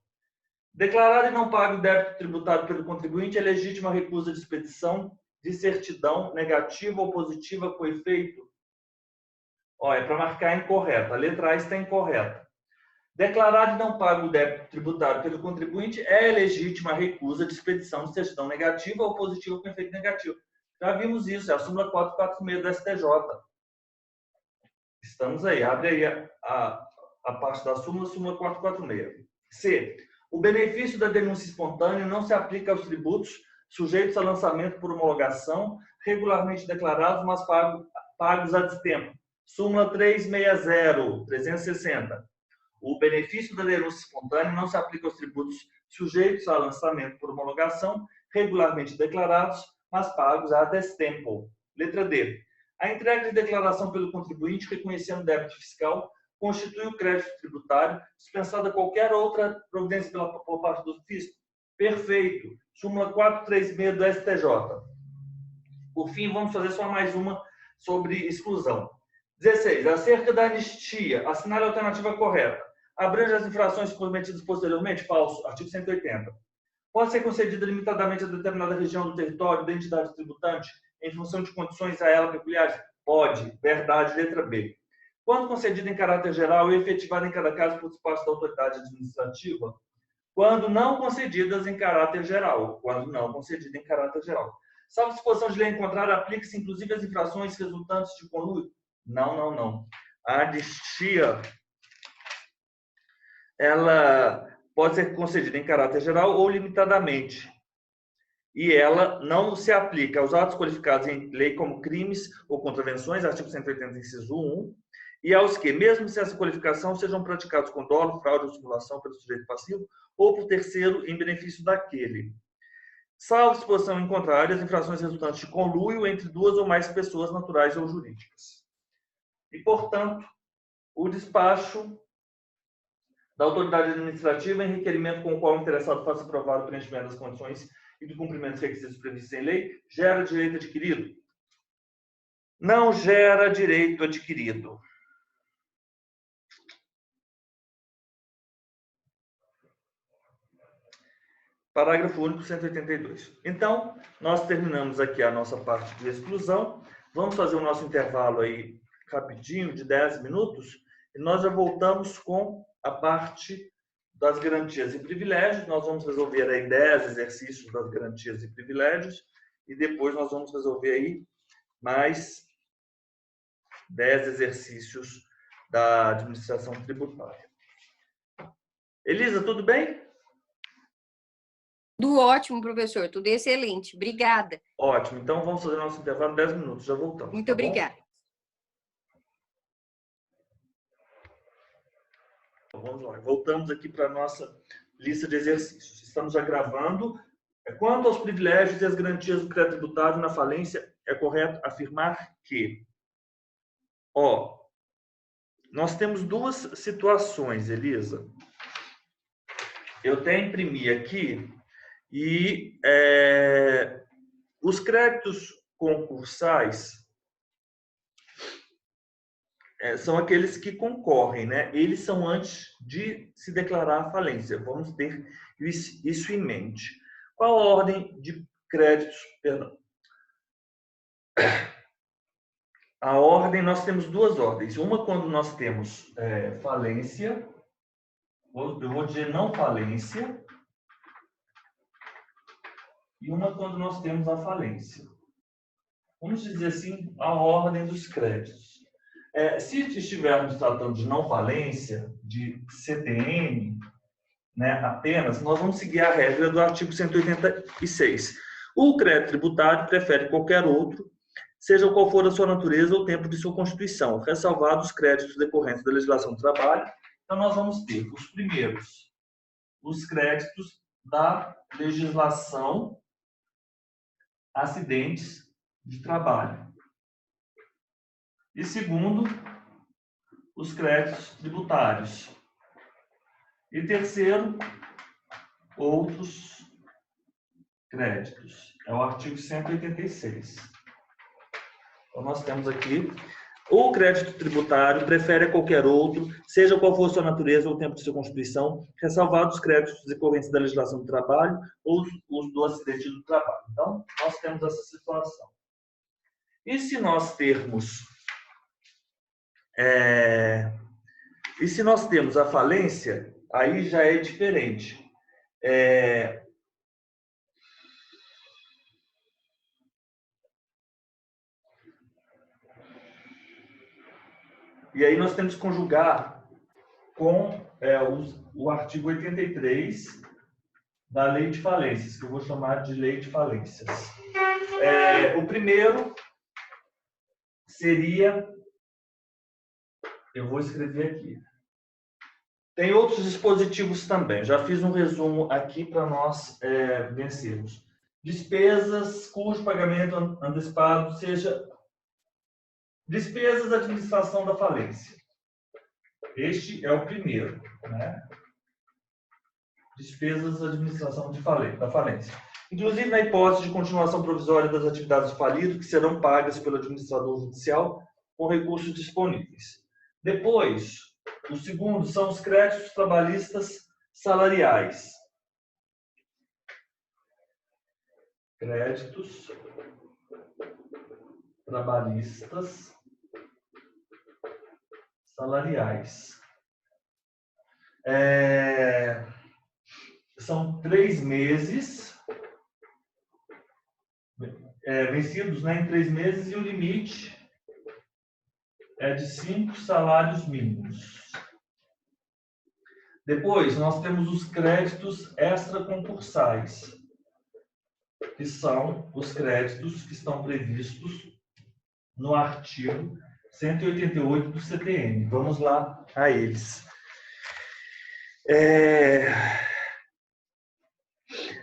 Declarado e não pago o débito tributário pelo contribuinte, é legítima a recusa de expedição de certidão negativa ou positiva com efeito. É para marcar incorreta. A letra A está incorreta. Declarado e não pago o débito tributário pelo contribuinte, é legítima a recusa de expedição de certidão negativa ou positiva com efeito negativo. Já vimos isso, é a súmula 446 do STJ. Estamos aí, abre aí a parte da súmula 446. C. O benefício da denúncia espontânea não se aplica aos tributos sujeitos a lançamento por homologação, regularmente declarados, mas pagos a destempo. Súmula 360. O benefício da denúncia espontânea não se aplica aos tributos sujeitos a lançamento por homologação, regularmente declarados, mas pagos a destempo. Letra D. A entrega de declaração pelo contribuinte reconhecendo o débito fiscal constitui o crédito tributário, dispensada qualquer outra providência por parte do fisco. Perfeito. Súmula 436 do STJ. Por fim, vamos fazer só mais uma sobre exclusão. 16. Acerca da anistia, assinale a alternativa correta. Abrange as infrações cometidas posteriormente? Falso. Artigo 180. Pode ser concedida limitadamente a determinada região do território da entidade tributante em função de condições a ela peculiares? Pode. Verdade. Letra B. Quando concedida em caráter geral e efetivada em cada caso por parte da autoridade administrativa? Quando não concedidas em caráter geral. Quando não concedida em caráter geral. Salvo disposição de lei em contrário, aplica-se inclusive as infrações resultantes de conluio? Não. A anistia, ela pode ser concedida em caráter geral ou limitadamente. E ela não se aplica aos atos qualificados em lei como crimes ou contravenções, artigo 180, inciso 1, e aos que, mesmo sem essa qualificação, sejam praticados com dolo, fraude ou simulação pelo sujeito passivo ou por terceiro em benefício daquele. Salvo disposição em contrário, as infrações resultantes de conluio entre duas ou mais pessoas naturais ou jurídicas. E, portanto, o despacho da autoridade administrativa em requerimento com o qual o interessado faça provar o preenchimento das condições e do cumprimento dos requisitos previstos em lei, gera direito adquirido? Não gera direito adquirido. Parágrafo único 182. Então, nós terminamos aqui a nossa parte de exclusão. Vamos fazer o nosso intervalo aí rapidinho, de 10 minutos, e nós já voltamos com a parte das garantias e privilégios. Nós vamos resolver aí 10 exercícios das garantias e privilégios, e depois nós vamos resolver aí mais 10 exercícios da administração tributária. Elisa, tudo bem? Tudo ótimo, professor. Tudo excelente. Obrigada. Ótimo. Então, vamos fazer nosso intervalo 10 minutos. Já voltamos. Muito obrigada. Vamos lá. Voltamos aqui para a nossa lista de exercícios. Estamos já gravando. Quanto aos privilégios e as garantias do crédito tributário na falência, é correto afirmar que Ó, nós temos duas situações, Elisa. Eu até imprimi aqui e os créditos concursais são aqueles que concorrem, né? Eles são antes de se declarar a falência. Vamos ter isso em mente. Qual a ordem de créditos? Perdão. A ordem, nós temos duas ordens. Uma quando nós temos falência, eu vou dizer não falência, e uma quando nós temos a falência. Vamos dizer assim, a ordem dos créditos. Se estivermos tratando de não falência, de CTN, né, apenas, nós vamos seguir a regra do artigo 186. O crédito tributário prefere qualquer outro, seja qual for a sua natureza ou o tempo de sua constituição, ressalvados os créditos decorrentes da legislação do trabalho. Então, nós vamos ter os primeiros, os créditos da legislação acidentes de trabalho. E segundo, os créditos tributários. E terceiro, outros créditos. É o artigo 186. Então, nós temos aqui o crédito tributário prefere a qualquer outro, seja qual for sua natureza ou o tempo de sua constituição, ressalvados os créditos decorrentes da legislação do trabalho ou os do acidente do trabalho. Então, nós temos essa situação. E se nós termos a falência, aí já é diferente. E aí nós temos que conjugar com o artigo 83 da Lei de Falências, que eu vou chamar de Lei de Falências. O primeiro seria... Eu vou escrever aqui. Tem outros dispositivos também. Já fiz um resumo aqui para nós vencermos. Despesas cujo pagamento antecipado seja despesas da administração da falência. Este é o primeiro, né? Despesas da administração da falência. Inclusive na hipótese de continuação provisória das atividades do falido, que serão pagas pelo administrador judicial com recursos disponíveis. Depois, o segundo são os créditos trabalhistas salariais. Créditos trabalhistas salariais. São 3 meses, vencidos, né, em 3 meses, e o limite é de 5 salários mínimos. Depois, nós temos os créditos extraconcursais, que são os créditos que estão previstos no artigo 188 do CTN. Vamos lá a eles.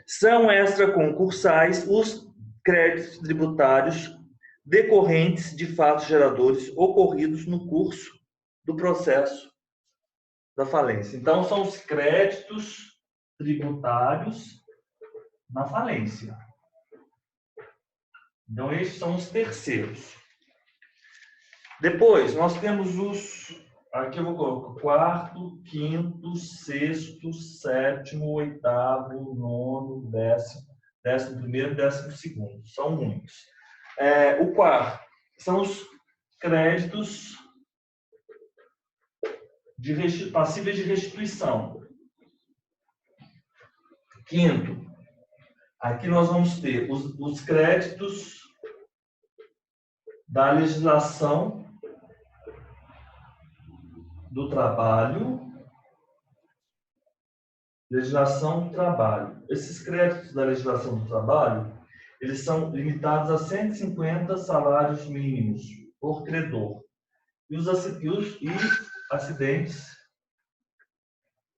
São extraconcursais os créditos tributários decorrentes de fatos geradores ocorridos no curso do processo da falência. Então, são os créditos tributários na falência. Então, esses são os terceiros. Depois, nós temos aqui eu vou colocar quarto, quinto, sexto, sétimo, oitavo, nono, décimo primeiro, 12º. São muitos. O quarto são os créditos passíveis de restituição. Quinto, aqui nós vamos ter os créditos da legislação do trabalho. Legislação do trabalho. Esses créditos da legislação do trabalho, eles são limitados a 150 salários mínimos por credor. E os acidentes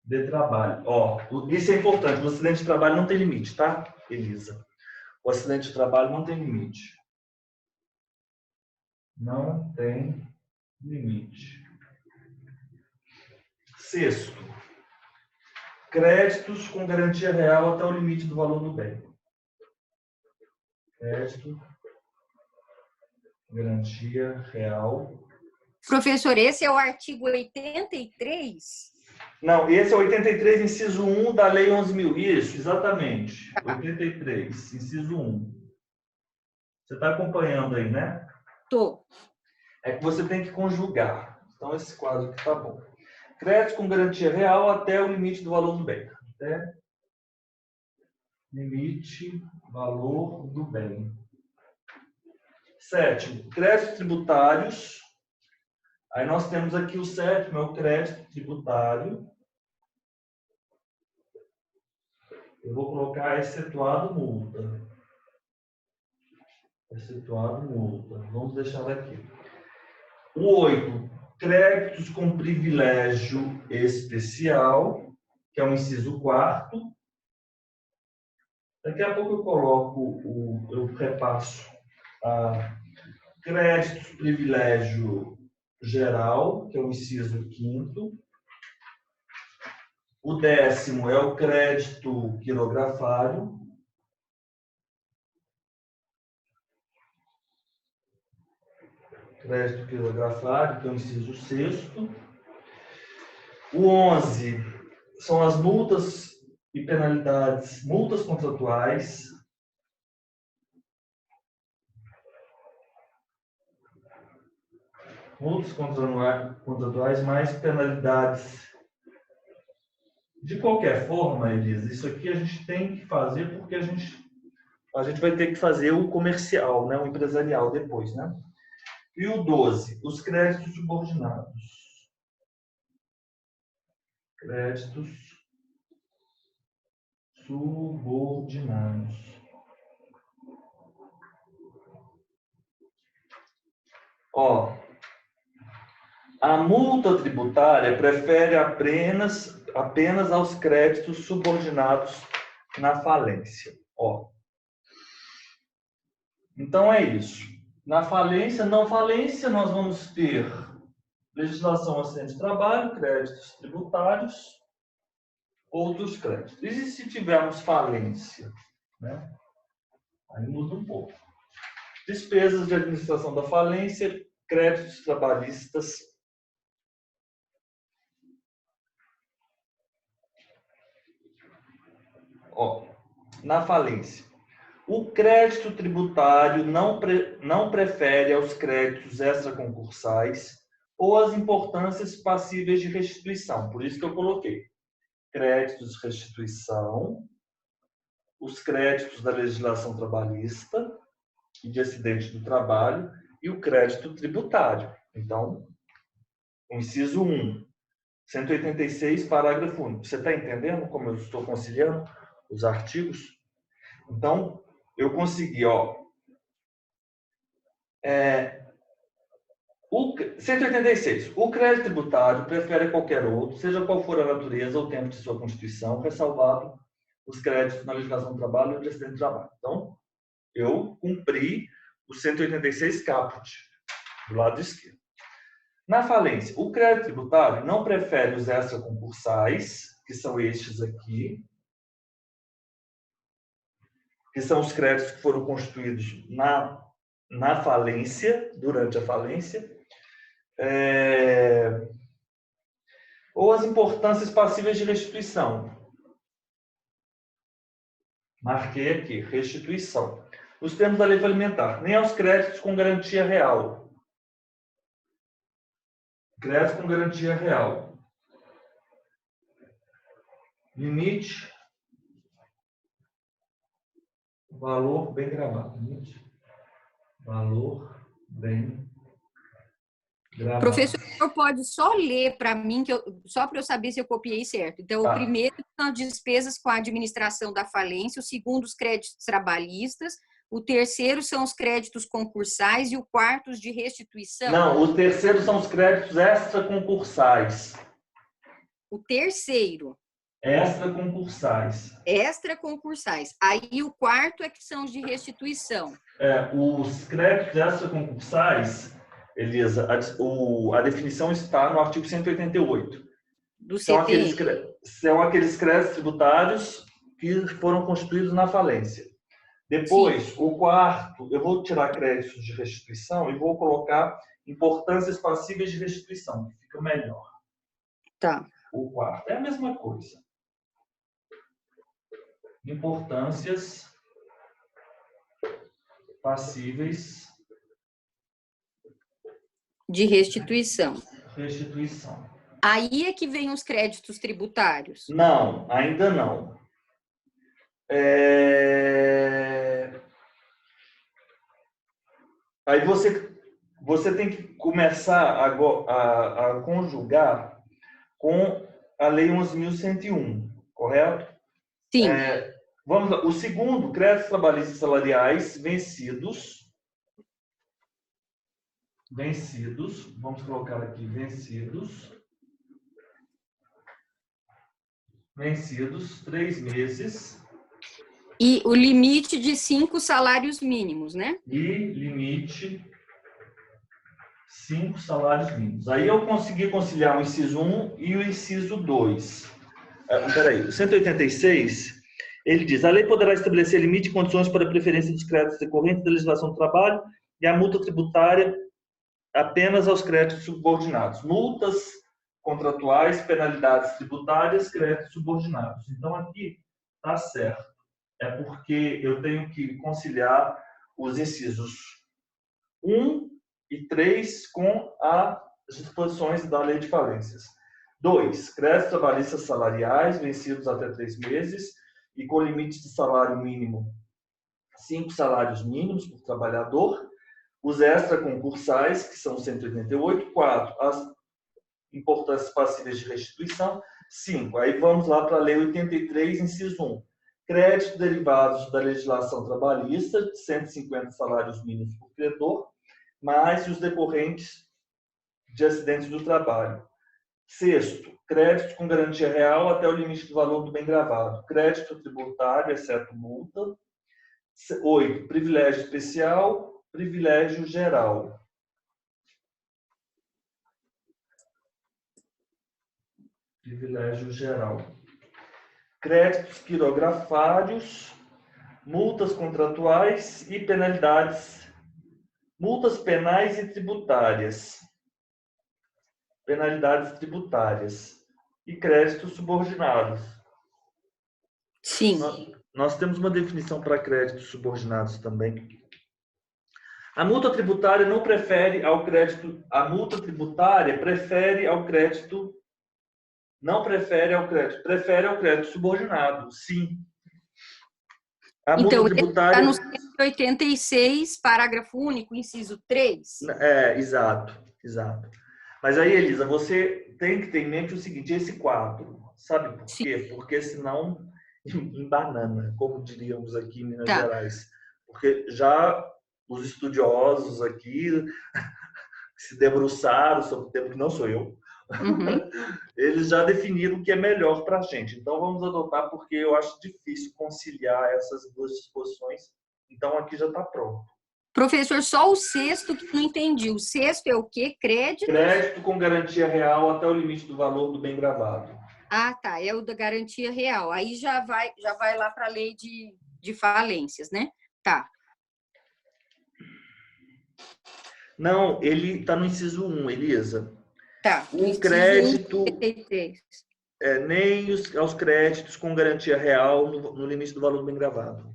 de trabalho. Isso é importante. O acidente de trabalho não tem limite, tá, Elisa? O acidente de trabalho não tem limite. Não tem limite. Sexto, créditos com garantia real até o limite do valor do bem. Crédito, garantia real. Professor, esse é o artigo 83? Não, esse é 83, inciso 1 da Lei 11.000. Isso, exatamente. 83, inciso 1. Você está acompanhando aí, né? Tô. É que você tem que conjugar. Então, esse quadro aqui tá bom. Crédito com garantia real até o limite do valor do bem. Até limite valor do bem. Sétimo, créditos tributários. Aí nós temos aqui o sétimo, é o crédito tributário. Eu vou colocar excetuado multa. Excetuado multa. Vamos deixar aqui. O 8, créditos com privilégio especial, que é o inciso 4º. Daqui a pouco eu coloco, eu repasso a créditos privilégio geral, que é o inciso 5º. O 10º é o crédito quirografário. Crédito quirografário, que é o inciso 6º. O 11 são as multas e penalidades, multas contratuais. Multas contratuais mais penalidades. De qualquer forma, Elisa, isso aqui a gente tem que fazer porque a gente vai ter que fazer o comercial, né, o empresarial depois, né? E o 12, os créditos subordinados. Créditos subordinados. Ó, a multa tributária prefere apenas aos créditos subordinados na falência. Ó. Então é isso. Na falência, não falência, nós vamos ter legislação acidente de trabalho, créditos tributários, outros créditos. E se tivermos falência? Né? Aí muda um pouco. Despesas de administração da falência, créditos trabalhistas. Ó, na falência. O crédito tributário não prefere aos créditos extraconcursais ou às importâncias passíveis de restituição. Por isso que eu coloquei créditos de restituição, os créditos da legislação trabalhista e de acidente do trabalho e o crédito tributário. Então, o inciso 1, 186, parágrafo único. Você está entendendo como eu estou conciliando os artigos? Então, eu consegui, ó. O 186. O crédito tributário prefere qualquer outro, seja qual for a natureza ou o tempo de sua constituição, ressalvado os créditos na legislação do trabalho e de acidente do trabalho. Então, eu cumpri o 186 caput, do lado esquerdo. Na falência, o crédito tributário não prefere os extraconcursais, que são estes aqui, que são os créditos que foram constituídos na falência, durante a falência, ou as importâncias passíveis de restituição. Marquei aqui, restituição. Os termos da lei alimentar, nem aos créditos com garantia real. Crédito com garantia real. Limite, valor bem gravado. Limite, valor bem gravado. Professor, o senhor pode só ler para mim, só para eu saber se eu copiei certo. Então, o primeiro são as despesas com a administração da falência, o segundo, os créditos trabalhistas, o terceiro são os créditos concursais e o quarto, os de restituição. Não, o terceiro são os créditos extraconcursais. O terceiro. Extraconcursais. Extraconcursais. Aí o quarto é que são os de restituição. Os créditos extraconcursais Elisa, a definição está no artigo 188. Do São CTN. são aqueles créditos tributários que foram constituídos na falência. Depois, Sim. o quarto, eu vou tirar créditos de restituição e vou colocar importâncias passíveis de restituição, que fica melhor. Tá. O quarto é a mesma coisa. Importâncias passíveis De restituição. restituição. Aí é que vem os créditos tributários. Não, ainda não. Aí você tem que começar a conjugar com a Lei 11.101, correto? Sim. Vamos lá. O segundo, créditos trabalhistas salariais vencidos, vamos colocar aqui vencidos 3 meses. E o limite de 5 salários mínimos, né? E limite 5 salários mínimos. Aí eu consegui conciliar o inciso 1 e o inciso 2. Peraí, o 186, ele diz: a lei poderá estabelecer limite e condições para a preferência dos créditos decorrentes da legislação do trabalho e a multa tributária apenas aos créditos subordinados. Multas contratuais, penalidades tributárias, créditos subordinados. Então, aqui está certo. É porque eu tenho que conciliar os incisos 1 e 3 com as disposições da Lei de Falências. 2. Créditos trabalhistas salariais vencidos até 3 meses e com limite de salário mínimo 5 salários mínimos por trabalhador. Os extraconcursais, que são 188. 4. As importâncias passíveis de restituição. 5. Aí vamos lá para a Lei 83, inciso 1. Créditos derivados da legislação trabalhista, 150 salários mínimos por credor, mais os decorrentes de acidentes do trabalho. 6. Crédito com garantia real até o limite do valor do bem gravado. Crédito tributário, exceto multa. 8. Privilégio especial, privilégio geral. Privilégio geral. Créditos quirografários, multas contratuais e penalidades. Multas penais e tributárias. Penalidades tributárias. E créditos subordinados. Sim. Nós temos uma definição para créditos subordinados também. A multa tributária não prefere ao crédito. A multa tributária prefere ao crédito. Não prefere ao crédito. Prefere ao crédito subordinado, sim. A então, multa tributária está no 186, parágrafo único, inciso 3. Exato, exato. Mas aí, Elisa, você tem que ter em mente o seguinte: esse quadro, sabe por Sim. quê? Porque senão embanana, como diríamos aqui em Minas Tá. Gerais. Porque já os estudiosos aqui se debruçaram sobre o tema, que não sou eu, eles já definiram o que é melhor para a gente. Então, vamos adotar, porque eu acho difícil conciliar essas duas disposições. Então, aqui já está pronto. Professor, só o sexto que não entendi. O sexto é o quê? Crédito? Crédito com garantia real até o limite do valor do bem gravado. Ah, tá. É o da garantia real. Aí já vai lá para a lei de falências, né? Tá. Não, ele está no inciso 1, Elisa. Tá. O crédito, 1, nem aos créditos com garantia real no limite do valor do bem gravado.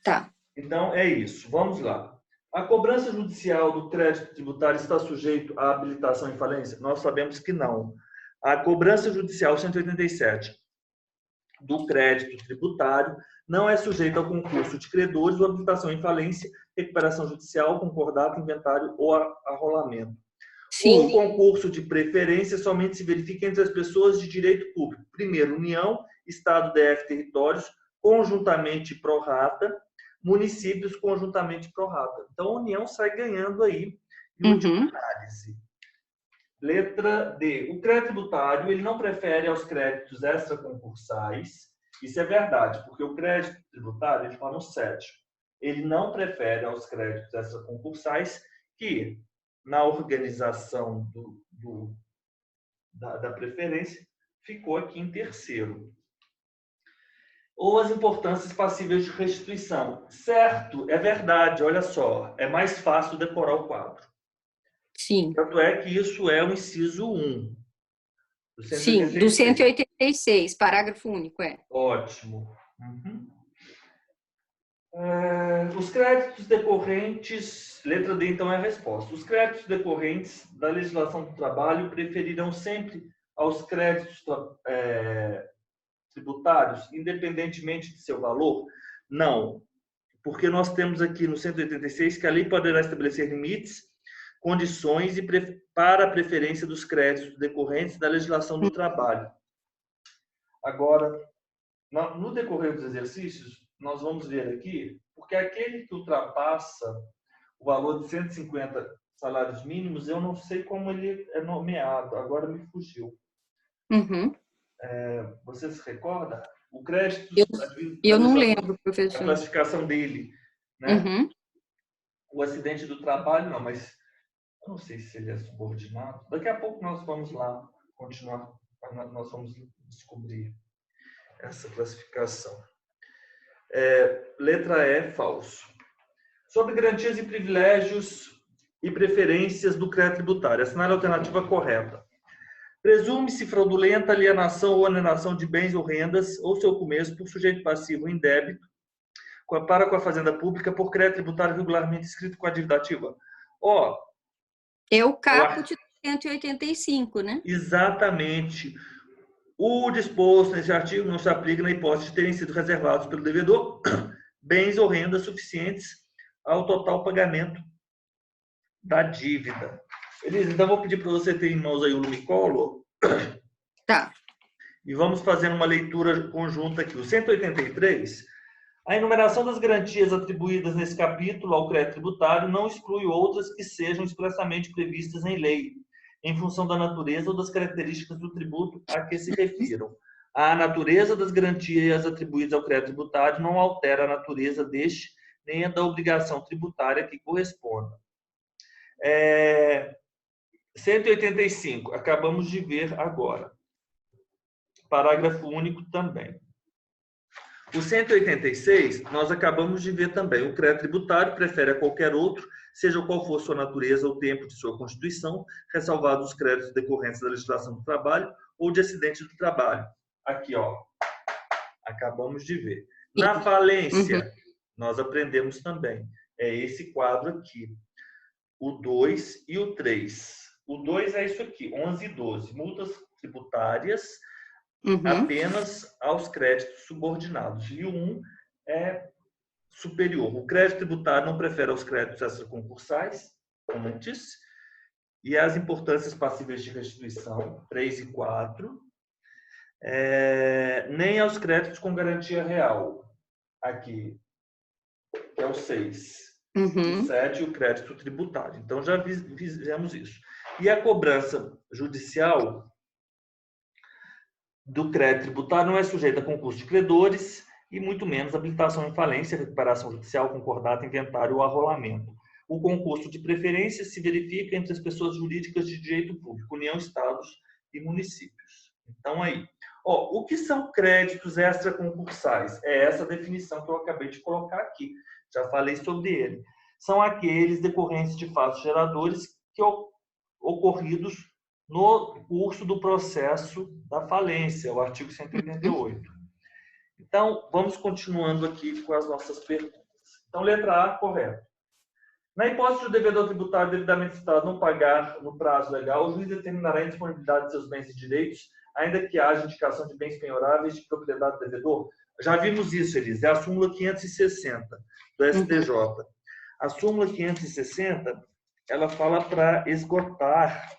Tá. Então, é isso. Vamos lá. A cobrança judicial do crédito tributário está sujeito à habilitação em falência? Nós sabemos que não. A cobrança judicial 187 do crédito tributário não é sujeita ao concurso de credores ou habilitação em falência, recuperação judicial, concordata, inventário ou arrolamento. Sim. O concurso de preferência somente se verifica entre as pessoas de direito público. Primeiro, União, Estado, DF, territórios, conjuntamente pro rata, municípios conjuntamente pro rata. Então, a União sai ganhando aí em última análise. Letra D. O crédito tributário ele não prefere aos créditos extraconcursais. Isso é verdade, porque o crédito tributário, ele está no 7. Ele não prefere aos créditos extraconcursais que na organização da preferência, ficou aqui em terceiro. Ou as importâncias passíveis de restituição. Certo, é verdade, olha só, é mais fácil decorar o quadro. Sim. Tanto é que isso é o inciso 1. Do 186. Sim, do 186, parágrafo único, é. Ótimo. Uhum. Os créditos decorrentes, letra D então é a resposta. Os créditos decorrentes da legislação do trabalho preferirão sempre aos créditos tributários, independentemente de seu valor? Não, porque nós temos aqui no 186 que a lei poderá estabelecer limites, condições para a preferência dos créditos decorrentes da legislação do trabalho. Agora, no decorrer dos exercícios, nós vamos ver aqui, porque aquele que ultrapassa o valor de 150 salários mínimos, eu não sei como ele é nomeado, agora me fugiu. Uhum. Você se recorda? O crédito... Eu não lembro, professor. A classificação dele, né? Uhum. O acidente do trabalho, não, mas eu não sei se ele é subordinado. Daqui a pouco nós vamos lá continuar, nós vamos descobrir essa classificação. Letra E, falso. Sobre garantias e privilégios e preferências do crédito tributário. Assinale a alternativa correta. Presume-se fraudulenta alienação ou alienação de bens ou rendas ou seu começo por sujeito passivo em débito para com a Fazenda Pública por crédito tributário regularmente inscrito com a dívida ativa. É o caput 185, né? Exatamente. O disposto nesse artigo não se aplica na hipótese de terem sido reservados pelo devedor bens ou rendas suficientes ao total pagamento da dívida. Elisa, então vou pedir para você ter em mãos aí o Lumicolor. Tá. E vamos fazer uma leitura conjunta aqui. O 183, a enumeração das garantias atribuídas nesse capítulo ao crédito tributário não exclui outras que sejam expressamente previstas em lei, em função da natureza ou das características do tributo a que se refiram. A natureza das garantias atribuídas ao crédito tributário não altera a natureza deste nem a da obrigação tributária que corresponda. 185, acabamos de ver agora. Parágrafo único também. O 186, nós acabamos de ver também. O crédito tributário prefere a qualquer outro, seja qual for sua natureza ou tempo de sua constituição, ressalvados os créditos decorrentes da legislação do trabalho ou de acidente do trabalho. Aqui, acabamos de ver. Na falência, nós aprendemos também. É esse quadro aqui. O 2 e o 3. O 2 é isso aqui, 11 e 12. Multas tributárias apenas aos créditos subordinados. E o 1 é superior. O crédito tributário não prefere aos créditos extraconcursais, antes, e as importâncias passíveis de restituição, 3 e 4, nem aos créditos com garantia real, aqui, que é o 6. O 7 e o crédito tributário. Então, já fizemos isso. E a cobrança judicial do crédito tributário não é sujeita a concurso de credores e muito menos habilitação em falência, recuperação judicial, concordata, inventário ou arrolamento. O concurso de preferência se verifica entre as pessoas jurídicas de direito público, União, Estados e municípios. Então, aí. O que são créditos extraconcursais? É essa definição que eu acabei de colocar aqui. Já falei sobre ele. São aqueles decorrentes de fatos geradores que ocorridos no curso do processo da falência, o artigo 188. Então, vamos continuando aqui com as nossas perguntas. Então, letra A, correto. Na hipótese do devedor tributário devidamente citado não pagar no prazo legal, o juiz determinará a indisponibilidade de seus bens e direitos, ainda que haja indicação de bens penhoráveis de propriedade do devedor. Já vimos isso, Elisa. É a súmula 560 do STJ. A súmula 560, ela fala para esgotar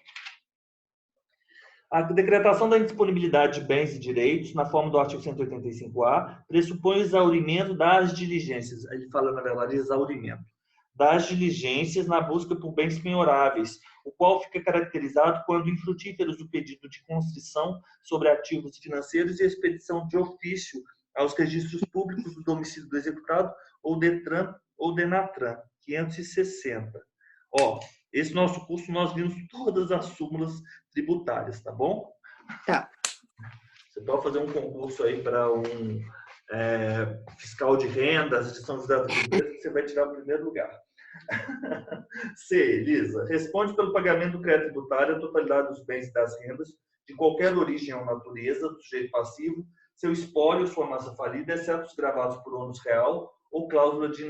a decretação da indisponibilidade de bens e direitos, na forma do artigo 185-A, pressupõe o exaurimento das diligências. Ele fala, na verdade, exaurimento das diligências na busca por bens penhoráveis, o qual fica caracterizado quando infrutíferos o pedido de constrição sobre ativos financeiros e expedição de ofício aos registros públicos do domicílio do executado ou DETRAN ou DENATRAN, 560. Esse nosso curso nós vimos todas as súmulas tributárias, tá bom? Tá. Você pode fazer um concurso aí para um fiscal de rendas, gestão de dados de empresa, que você vai tirar o primeiro lugar. C, Elisa, responde pelo pagamento do crédito tributário a totalidade dos bens e das rendas de qualquer origem ou natureza do sujeito passivo, seu espólio ou sua massa falida, exceto os gravados por ônus real ou cláusula de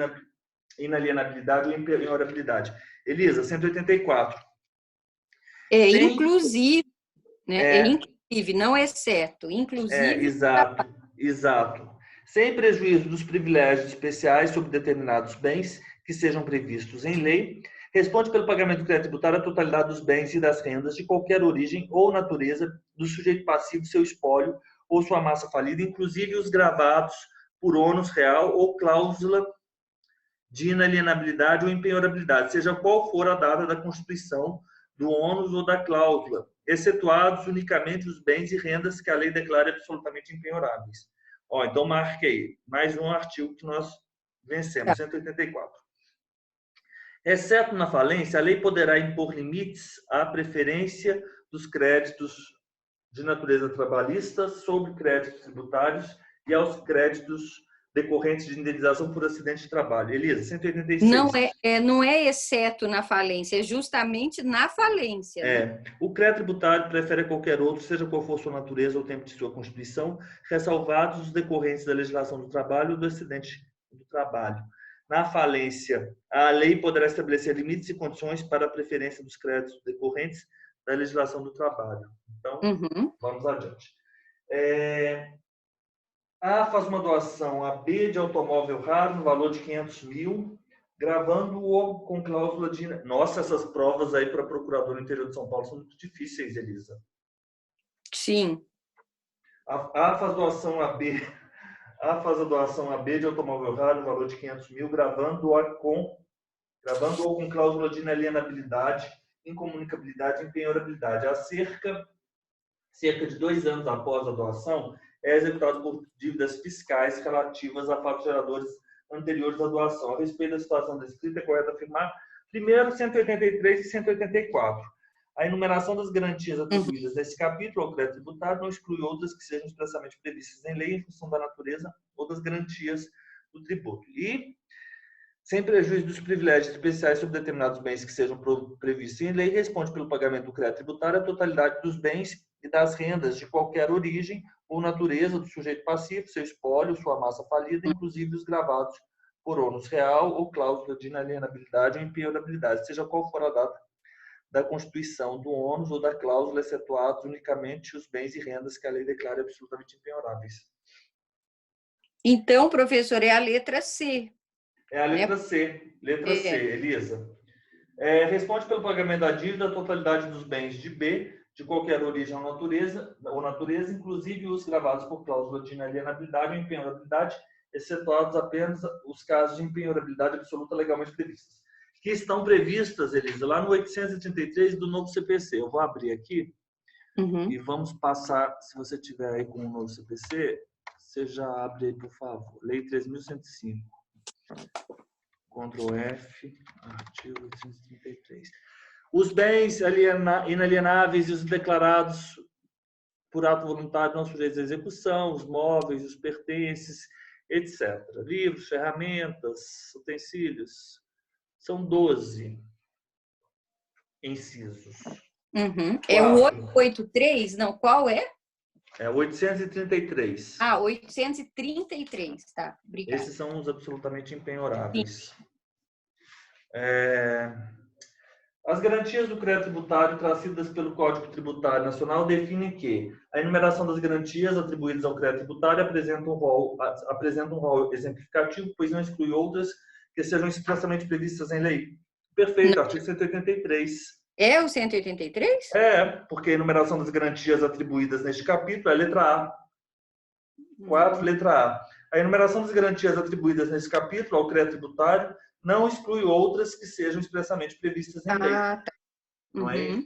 inalienabilidade ou impenhorabilidade. Elisa, 184. Inclusive, né? Inclusive, não exceto. Inclusive. Exato. Sem prejuízo dos privilégios especiais sobre determinados bens que sejam previstos em lei, responde pelo pagamento do crédito tributário a totalidade dos bens e das rendas de qualquer origem ou natureza do sujeito passivo, seu espólio ou sua massa falida, inclusive os gravados por ônus real ou cláusula de inalienabilidade ou impenhorabilidade, seja qual for a data da constituição do ônus ou da cláusula, excetuados unicamente os bens e rendas que a lei declara absolutamente impenhoráveis. Então marque aí, mais um artigo que nós vencemos, 184. Exceto na falência, a lei poderá impor limites à preferência dos créditos de natureza trabalhista sobre créditos tributários e aos créditos decorrentes de indenização por acidente de trabalho. Elisa, 186. Não é exceto na falência, é justamente na falência. Né? O crédito tributário prefere a qualquer outro, seja qual for sua natureza ou o tempo de sua constituição, ressalvados os decorrentes da legislação do trabalho ou do acidente do trabalho. Na falência, a lei poderá estabelecer limites e condições para a preferência dos créditos decorrentes da legislação do trabalho. Então, vamos adiante. A faz uma doação a B de automóvel raro no valor de 500 mil, gravando-o com cláusula de... Nossa, essas provas aí para procurador no interior de São Paulo são muito difíceis, Elisa. Sim. A faz doação a B... A faz a doação a B de automóvel raro no valor de 500 mil, gravando-o com cláusula de inalienabilidade, incomunicabilidade e impenhorabilidade. A cerca de 2 anos após a doação, é executado por dívidas fiscais relativas a fatos geradores anteriores à doação. A respeito da situação descrita, é correto afirmar, primeiro, 183 e 184. A enumeração das garantias atribuídas nesse capítulo ao crédito tributário não exclui outras que sejam expressamente previstas em lei em função da natureza ou das garantias do tributo. E, sem prejuízo dos privilégios especiais sobre determinados bens que sejam previstos em lei, responde pelo pagamento do crédito tributário a totalidade dos bens e das rendas de qualquer origem ou natureza do sujeito passivo, seu espólio, sua massa falida, inclusive os gravados por ônus real ou cláusula de inalienabilidade ou impenhorabilidade, seja qual for a data da constituição do ônus ou da cláusula, excetuados unicamente os bens e rendas que a lei declara absolutamente impenhoráveis. Então, professor, é a letra C. É a letra C. Letra C, Elisa. Responde pelo pagamento da dívida a totalidade dos bens de B, de qualquer origem ou natureza, inclusive os gravados por cláusula de inalienabilidade ou impenhorabilidade, excetuados apenas os casos de impenhorabilidade absoluta legalmente previstos, que estão previstas, Elisa, lá no 833 do novo CPC. Eu vou abrir aqui e vamos passar, se você tiver aí com o novo CPC, você já abre aí, por favor. Lei 3.105. Ctrl F, artigo 833. Os bens inalienáveis e os declarados por ato voluntário não sujeitos à execução, os móveis, os pertences, etc. Livros, ferramentas, utensílios. São 12 incisos. É o 883? Não, qual é? É 833. 833, tá. Obrigada. Esses são os absolutamente impenhoráveis. As garantias do crédito tributário trazidas pelo Código Tributário Nacional definem que a enumeração das garantias atribuídas ao crédito tributário apresenta um rol exemplificativo, pois não exclui outras que sejam expressamente previstas em lei. Perfeito, não. Artigo 183. É o 183? Porque a enumeração das garantias atribuídas neste capítulo é letra A. 4, letra A. A enumeração das garantias atribuídas nesse capítulo ao crédito tributário não exclui outras que sejam expressamente previstas em lei. Tá. Não é?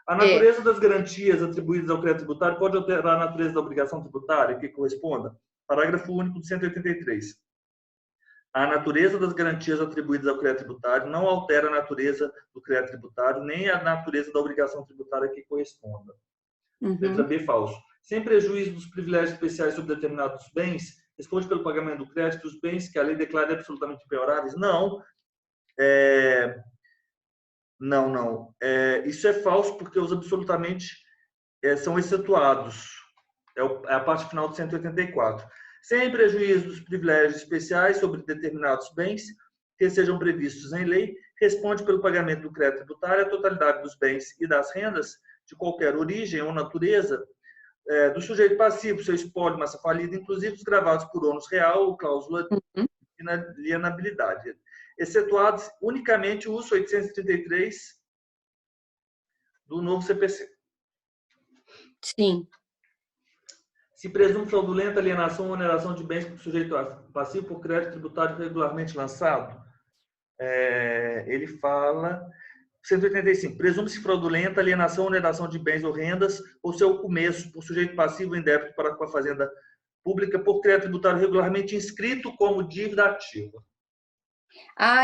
A natureza das garantias atribuídas ao crédito tributário pode alterar a natureza da obrigação tributária que corresponda. Parágrafo único do 183. A natureza das garantias atribuídas ao crédito tributário não altera a natureza do crédito tributário, nem a natureza da obrigação tributária que corresponda. Letra B, falso. Sem prejuízo dos privilégios especiais sobre determinados bens, responde pelo pagamento do crédito os bens que a lei declara absolutamente penhoráveis? Não. Não. Isso é falso porque os absolutamente são excetuados. É a parte final do 184. Sem prejuízo dos privilégios especiais sobre determinados bens que sejam previstos em lei, responde pelo pagamento do crédito tributário a totalidade dos bens e das rendas de qualquer origem ou natureza do sujeito passivo, seu espólio, massa falida, inclusive os gravados por ônus real ou cláusula de inalienabilidade, excetuados unicamente o uso 833 do novo CPC. Sim. Se presume fraudulenta alienação ou oneração de bens por sujeito passivo por crédito tributário regularmente lançado, ele fala 185. Presume-se fraudulenta alienação ou oneração de bens ou rendas ou seu começo por sujeito passivo em débito para com a fazenda pública por crédito tributário regularmente inscrito como dívida ativa.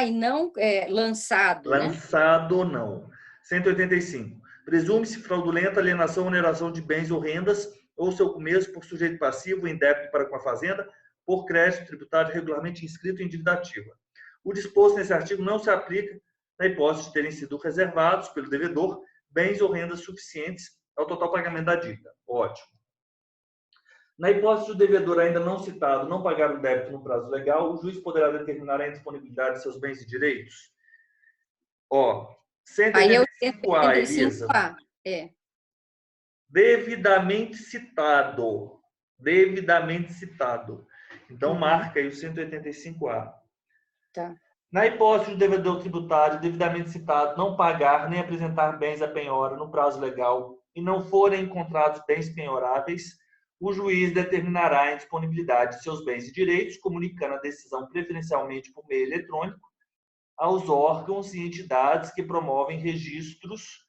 E não lançado, Lançado, né? Não. 185. Presume-se fraudulenta alienação ou oneração de bens ou rendas ou seu começo por sujeito passivo em débito para com a fazenda por crédito tributário regularmente inscrito em dívida ativa. O disposto nesse artigo não se aplica na hipótese de terem sido reservados pelo devedor bens ou rendas suficientes ao total pagamento da dívida. Ótimo. Na hipótese do devedor ainda não citado não pagar o débito no prazo legal, o juiz poderá determinar a indisponibilidade de seus bens e direitos? 185A, Elisa. Devidamente citado. Devidamente citado. Então, marca aí o 185A. Tá. Na hipótese do devedor tributário devidamente citado não pagar nem apresentar bens à penhora no prazo legal e não forem encontrados bens penhoráveis, o juiz determinará a indisponibilidade de seus bens e direitos, comunicando a decisão preferencialmente por meio eletrônico aos órgãos e entidades que promovem registros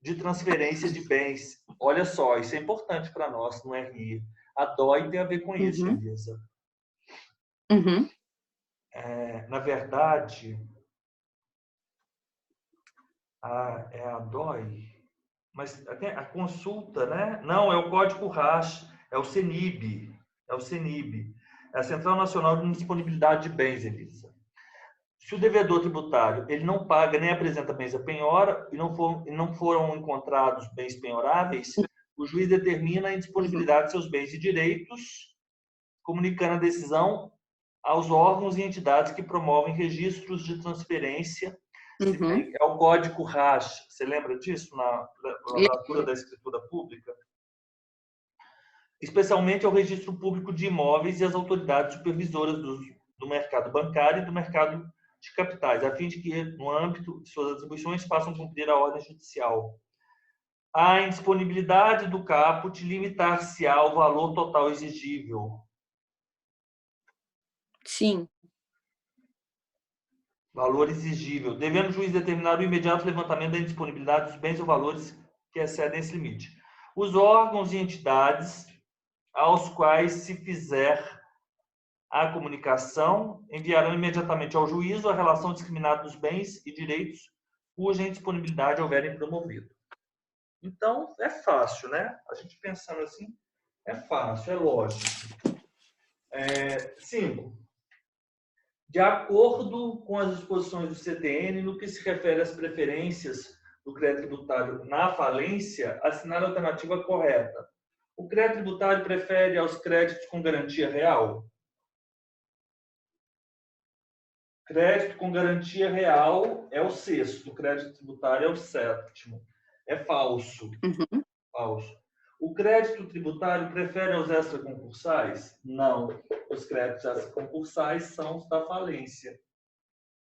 de transferência de bens. Olha só, isso é importante para nós no RI. A DOI tem a ver com isso, Elisa. Na verdade, é a DOI, mas a consulta, né? Não, é o Código RAS, é o CENIB. É o CENIB. É a Central Nacional de Indisponibilidade de Bens, Elisa. Se o devedor tributário ele não paga nem apresenta bens à penhora e não foram encontrados bens penhoráveis, o juiz determina a indisponibilidade de seus bens e direitos, comunicando a decisão aos órgãos e entidades que promovem registros de transferência. É o Código RAS. Você lembra disso na literatura da escritura pública? Especialmente ao registro público de imóveis e às autoridades supervisoras do mercado bancário e do mercado de capitais, a fim de que, no âmbito de suas atribuições, façam cumprir a ordem judicial. A indisponibilidade do caput limitar-se ao valor total exigível. Sim. Valor exigível. Devendo o juiz determinar o imediato levantamento da indisponibilidade dos bens ou valores que excedem esse limite. Os órgãos e entidades aos quais se fizer a comunicação enviarão imediatamente ao juízo a relação discriminada dos bens e direitos cuja indisponibilidade houverem promovido. Então, é fácil, né? A gente pensando assim, é fácil, é lógico. 5. De acordo com as disposições do CTN, no que se refere às preferências do crédito tributário na falência, assinale a alternativa correta. O crédito tributário prefere aos créditos com garantia real? Crédito com garantia real é o 6º, crédito tributário é o 7º. É falso. Falso. O crédito tributário prefere aos extraconcursais? Não. Os créditos extraconcursais são os da falência.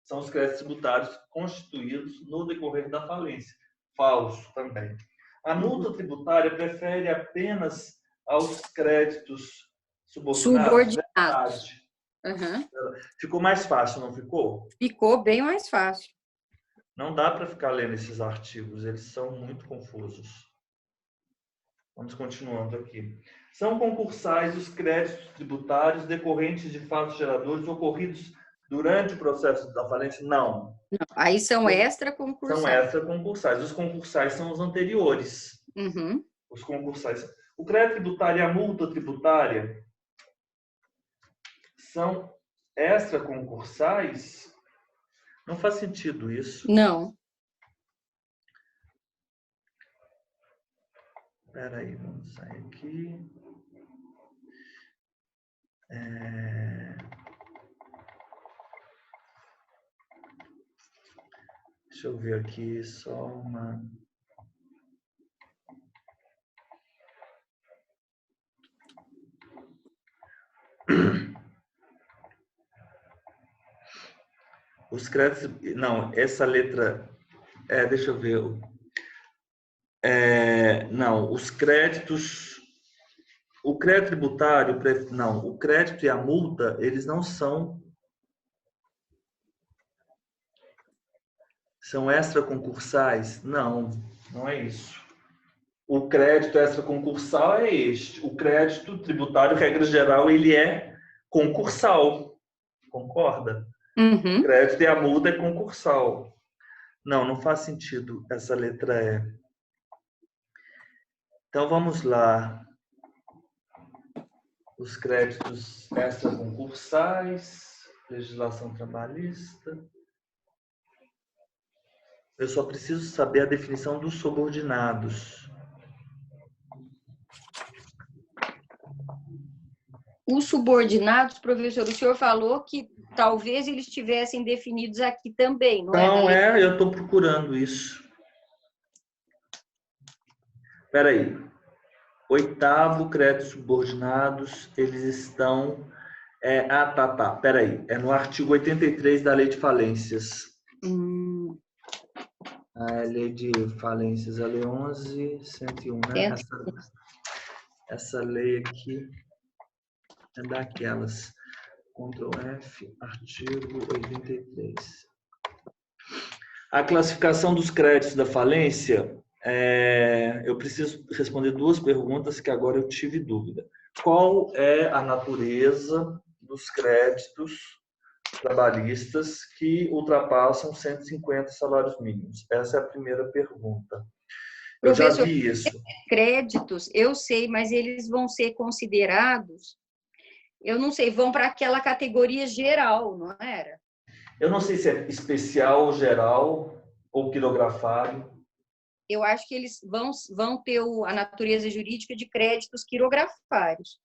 São os créditos tributários constituídos no decorrer da falência. Falso também. A multa tributária prefere apenas aos créditos subordinados? Verdade. Ficou mais fácil, não ficou? Ficou bem mais fácil. Não dá para ficar lendo esses artigos, eles são muito confusos. Vamos continuando aqui. São concursais os créditos tributários decorrentes de fatos geradores ocorridos Durante o processo da falência, não. Aí são São extraconcursais. extraconcursais. Os concursais são os anteriores. Uhum. Os concursais. O crédito tributário e a multa tributária são extraconcursais? Não faz sentido isso. Não. Espera aí, vamos sair aqui. Deixa eu ver aqui só uma... Os créditos... Não, essa letra... deixa eu ver. Não, os créditos... O crédito tributário... Não, o crédito e a multa, eles não são... São extraconcursais? Não, não é isso. O crédito extraconcursal é este. O crédito tributário, regra geral, ele é concursal. Concorda? Uhum. O crédito e a multa é concursal. Não, não faz sentido essa letra E. Então, vamos lá. Os créditos extraconcursais, legislação trabalhista. Eu só preciso saber a definição dos subordinados. Os subordinados, professor, o senhor falou que talvez eles estivessem definidos aqui também, não é? Não, eu estou procurando isso. Espera aí. 8º, créditos subordinados, eles estão... tá. Espera aí. É no artigo 83 da Lei de Falências. A Lei de Falências, a Lei 11.101, né? Essa lei aqui é daquelas. Ctrl F, artigo 83. A classificação dos créditos da falência, eu preciso responder 2 perguntas que agora eu tive dúvida. Qual é a natureza dos créditos trabalhistas que ultrapassam 150 salários mínimos? Essa é a primeira pergunta. Eu já vi isso. Créditos, eu sei, mas eles vão ser considerados, eu não sei, vão para aquela categoria geral, não era? Eu não sei se é especial, geral ou quirografário. Eu acho que eles vão ter a natureza jurídica de créditos quirografários.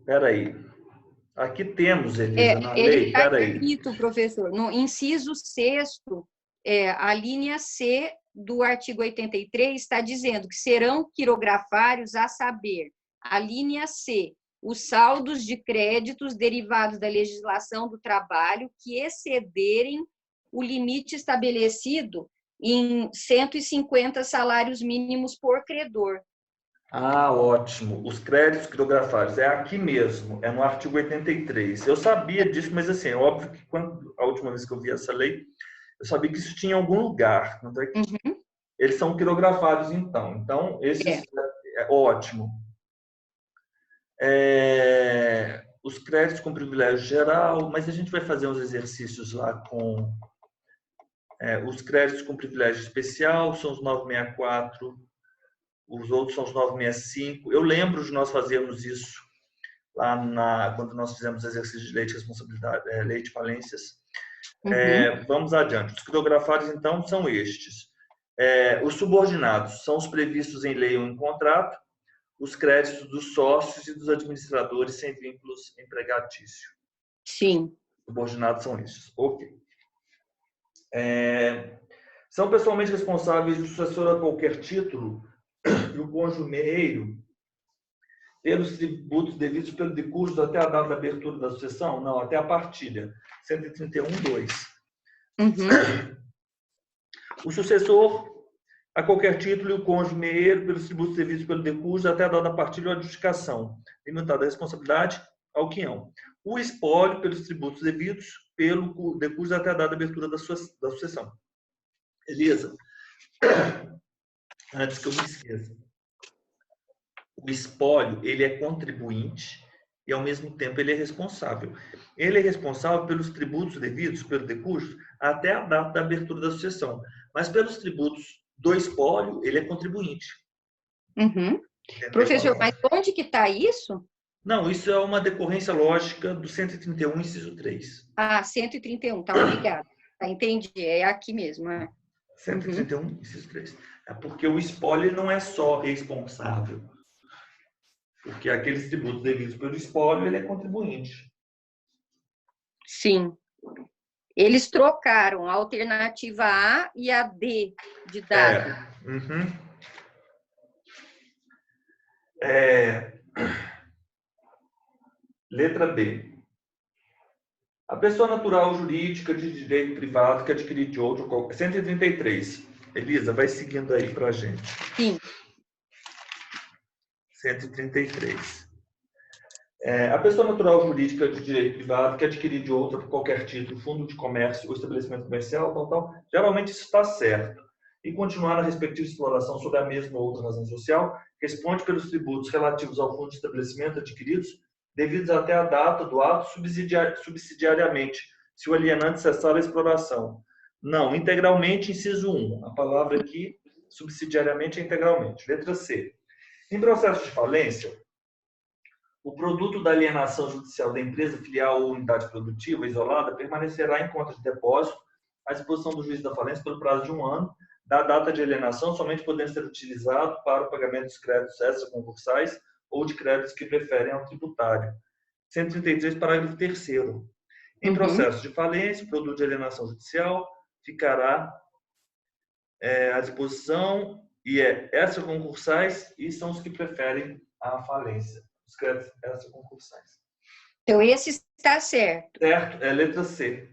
Espera aí. Aqui temos, Elisa, na lei. Está Espera aí. escrito, professor, no inciso 6º, a linha C do artigo 83 está dizendo que serão quirografários a saber, a linha C, os saldos de créditos derivados da legislação do trabalho que excederem o limite estabelecido em 150 salários mínimos por credor. Ah, ótimo. Os créditos quirografários. É aqui mesmo, é no artigo 83. Eu sabia disso, mas assim, é óbvio que a última vez que eu vi essa lei, eu sabia que isso tinha em algum lugar. Tanto é que eles são quirografados, então. Então, esses é ótimo. Os créditos com privilégio geral, mas a gente vai fazer uns exercícios lá com os créditos com privilégio especial, são os 964, os outros são os 965. Eu lembro de nós fazermos isso lá quando nós fizemos exercício de lei de responsabilidade, lei de falências. Vamos adiante. Os quirografados, então, são estes. Os subordinados são os previstos em lei ou em contrato, os créditos dos sócios e dos administradores sem vínculos empregatícios. Sim. Subordinados são estes. Ok. São pessoalmente responsáveis o sucessor a qualquer título e o cônjuge meio pelos tributos devidos pelo decurso até a data da abertura da sucessão? Não, até a partilha. 131.2. O sucessor a qualquer título e o cônjuge meio pelos tributos devidos pelo decurso até a data da partilha ou adjudicação, limitada a responsabilidade ao quinhão. O espólio pelos tributos devidos pelo decurso até a data da abertura da sucessão. Beleza? Antes que eu me esqueça. O espólio, ele é contribuinte e, ao mesmo tempo, ele é responsável. Ele é responsável pelos tributos devidos, pelo decurso, até a data da abertura da sucessão. Mas pelos tributos do espólio, ele é contribuinte. Uhum. Professor, mas onde que está isso? Não, isso é uma decorrência lógica do 131, inciso 3. Ah, 131, tá, obrigada. Tá, entendi, é aqui mesmo. 131, inciso 3. É porque o espólio não é só responsável. Porque aqueles tributos devidos pelo espólio, ele é contribuinte. Sim. Eles trocaram a alternativa A e a D de dado. Letra B. A pessoa natural ou jurídica de direito privado que adquirir de outro... 133. Elisa, vai seguindo aí para a gente. Sim. 133. A pessoa natural ou jurídica de direito privado que adquirir de outra por qualquer título, fundo de comércio ou estabelecimento comercial, geralmente isso está certo. E continuar na respectiva exploração sobre a mesma ou outra razão social, responde pelos tributos relativos ao fundo de estabelecimento adquiridos, devidos até a data do ato subsidiariamente, se o alienante cessar a exploração. Não, integralmente, inciso 1. A palavra aqui, subsidiariamente, é integralmente. Letra C. Em processo de falência, o produto da alienação judicial da empresa, filial ou unidade produtiva isolada permanecerá em conta de depósito à disposição do juiz da falência pelo prazo de 1 ano, da data de alienação, somente podendo ser utilizado para o pagamento dos créditos extraconcursais ou de créditos que preferem ao tributário. 133, parágrafo 3º. Em processo de falência, o produto de alienação judicial ficará à disposição e extraconcursais e são os que preferem a falência. Os créditos extraconcursais. Então, esse está certo. Certo, é letra C.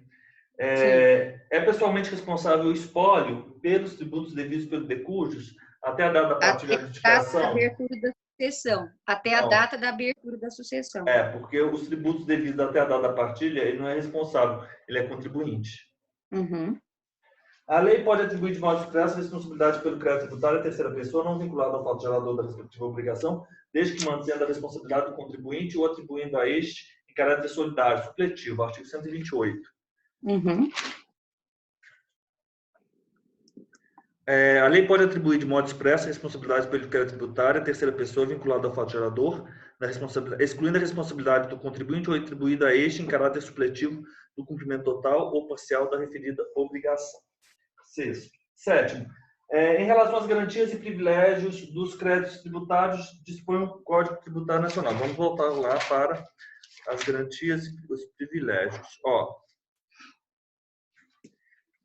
É pessoalmente responsável o espólio pelos tributos devidos pelo decursos até a data da partilha de adjudicação? Até a abertura da sucessão. Até a data da abertura da sucessão. Porque os tributos devidos até a data da partilha, ele não é responsável, ele é contribuinte. A lei pode atribuir de modo expresso a responsabilidade pelo crédito tributário à terceira pessoa, não vinculada ao fato gerador da respectiva obrigação, desde que mantendo a responsabilidade do contribuinte ou atribuindo a este em caráter solidário, supletivo, artigo 128. A lei pode atribuir de modo expresso a responsabilidade pelo crédito tributário à terceira pessoa vinculada ao fato gerador, excluindo a responsabilidade do contribuinte ou atribuída a este em caráter supletivo do cumprimento total ou parcial da referida obrigação. Sexto. Sétimo. Em relação às garantias e privilégios dos créditos tributários, dispõe o Código Tributário Nacional. Vamos voltar lá para as garantias e os privilégios.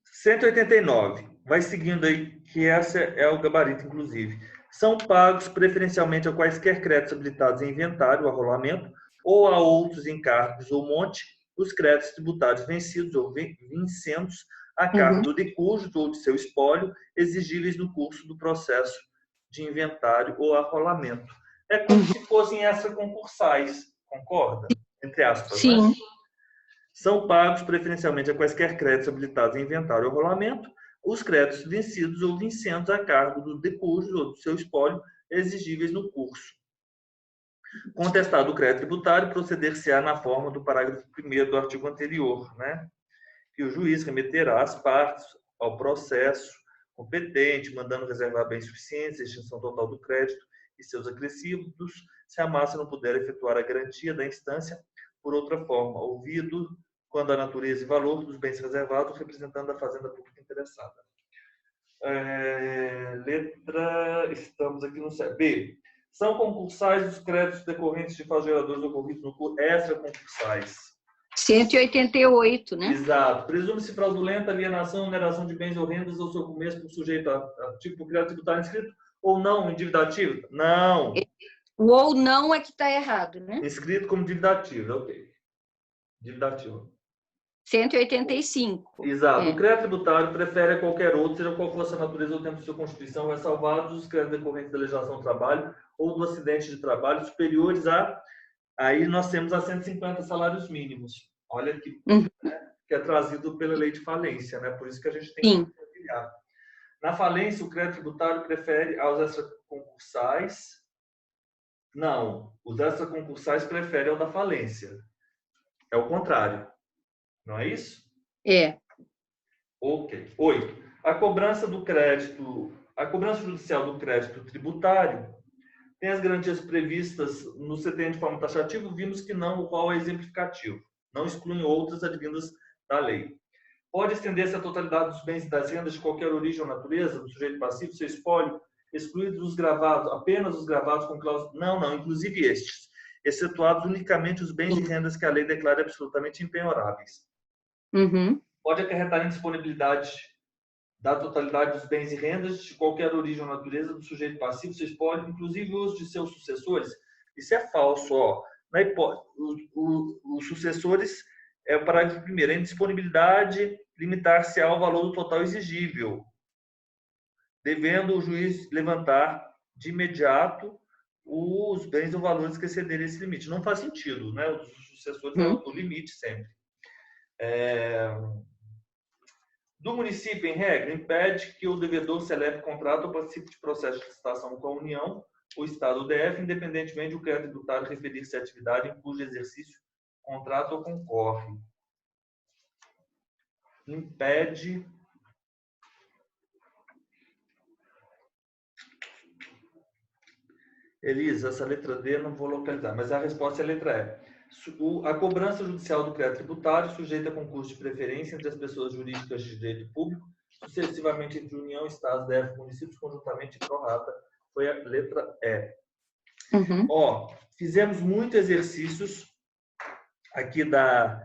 189. Vai seguindo aí, que essa é o gabarito, inclusive. São pagos preferencialmente a quaisquer créditos habilitados em inventário, arrolamento, ou a outros encargos ou monte, os créditos tributários vencidos ou vincendos a cargo do decurso ou de seu espólio, exigíveis no curso do processo de inventário ou arrolamento. É como se fossem extraconcursais, concorda? Entre aspas, sim. Né? São pagos preferencialmente a quaisquer créditos habilitados em inventário ou arrolamento, os créditos vencidos ou vincendos a cargo do decurso ou do seu espólio, exigíveis no curso. Contestado o crédito tributário, proceder-se-á na forma do parágrafo 1º do artigo anterior, né? Que o juiz remeterá as partes ao processo competente, mandando reservar bens suficientes, extinção total do crédito e seus acrescidos, se a massa não puder efetuar a garantia da instância por outra forma, ouvido quando a natureza e valor dos bens reservados, representando a fazenda pública interessada. Estamos aqui no B. São concursais os créditos decorrentes de fatos geradores ocorridos no curso extraconcursais. 188, né? Exato. Presume-se fraudulenta alienação, oneração de bens ou rendas ou seu começo por sujeito a tipo de crédito tributário inscrito ou não em dívida ativa? Não. O ou não é que está errado, né? Inscrito como dívida ativa, ok. Dívida ativa. 185. Exato. O crédito tributário prefere a qualquer outro, seja qual for a sua natureza ou tempo de sua constituição, ressalvados os créditos decorrentes da legislação do trabalho ou do acidente de trabalho superiores a... Aí nós temos a 150 salários mínimos. Olha aqui, né, que é trazido pela lei de falência, né? Por isso que a gente tem que conciliar. Na falência, o crédito tributário prefere aos extraconcursais Não, os extraconcursais preferem o da falência. É o contrário. Não é isso? É. Ok. 8. A cobrança judicial do crédito tributário tem as garantias previstas no CTN de forma taxativa, vimos que não, o qual é exemplificativo. Não excluem outras advindas da lei. Pode estender-se à totalidade dos bens e das rendas de qualquer origem ou natureza, do sujeito passivo, seu espólio, excluídos os gravados, apenas os gravados com cláusula. Não, inclusive estes, excetuados unicamente os bens e rendas que a lei declara absolutamente impenhoráveis. Uhum. Pode acarretar indisponibilidade da totalidade dos bens e rendas de qualquer origem ou natureza do sujeito passivo, seu espólio, inclusive os de seus sucessores. Isso é falso, ó. Os sucessores é o parágrafo primeiro. A indisponibilidade limitar-se ao valor do total exigível, devendo o juiz levantar de imediato os bens ou valores que excederem esse limite. Não faz sentido, né? Os sucessores é o limite sempre. Do município, em regra, impede que o devedor celebre contrato ou participe de processo de licitação com a União, o Estado ou o DF, independentemente do crédito tributário referir-se à atividade em cujo exercício contrato ou concorre. Impede Elisa, essa letra D eu não vou localizar, mas a resposta é a letra E. A cobrança judicial do crédito tributário sujeita a concurso de preferência entre as pessoas jurídicas de direito público, sucessivamente entre União, Estados, DF, municípios, conjuntamente e prorata, foi a letra E. Uhum. Ó, fizemos muitos exercícios aqui das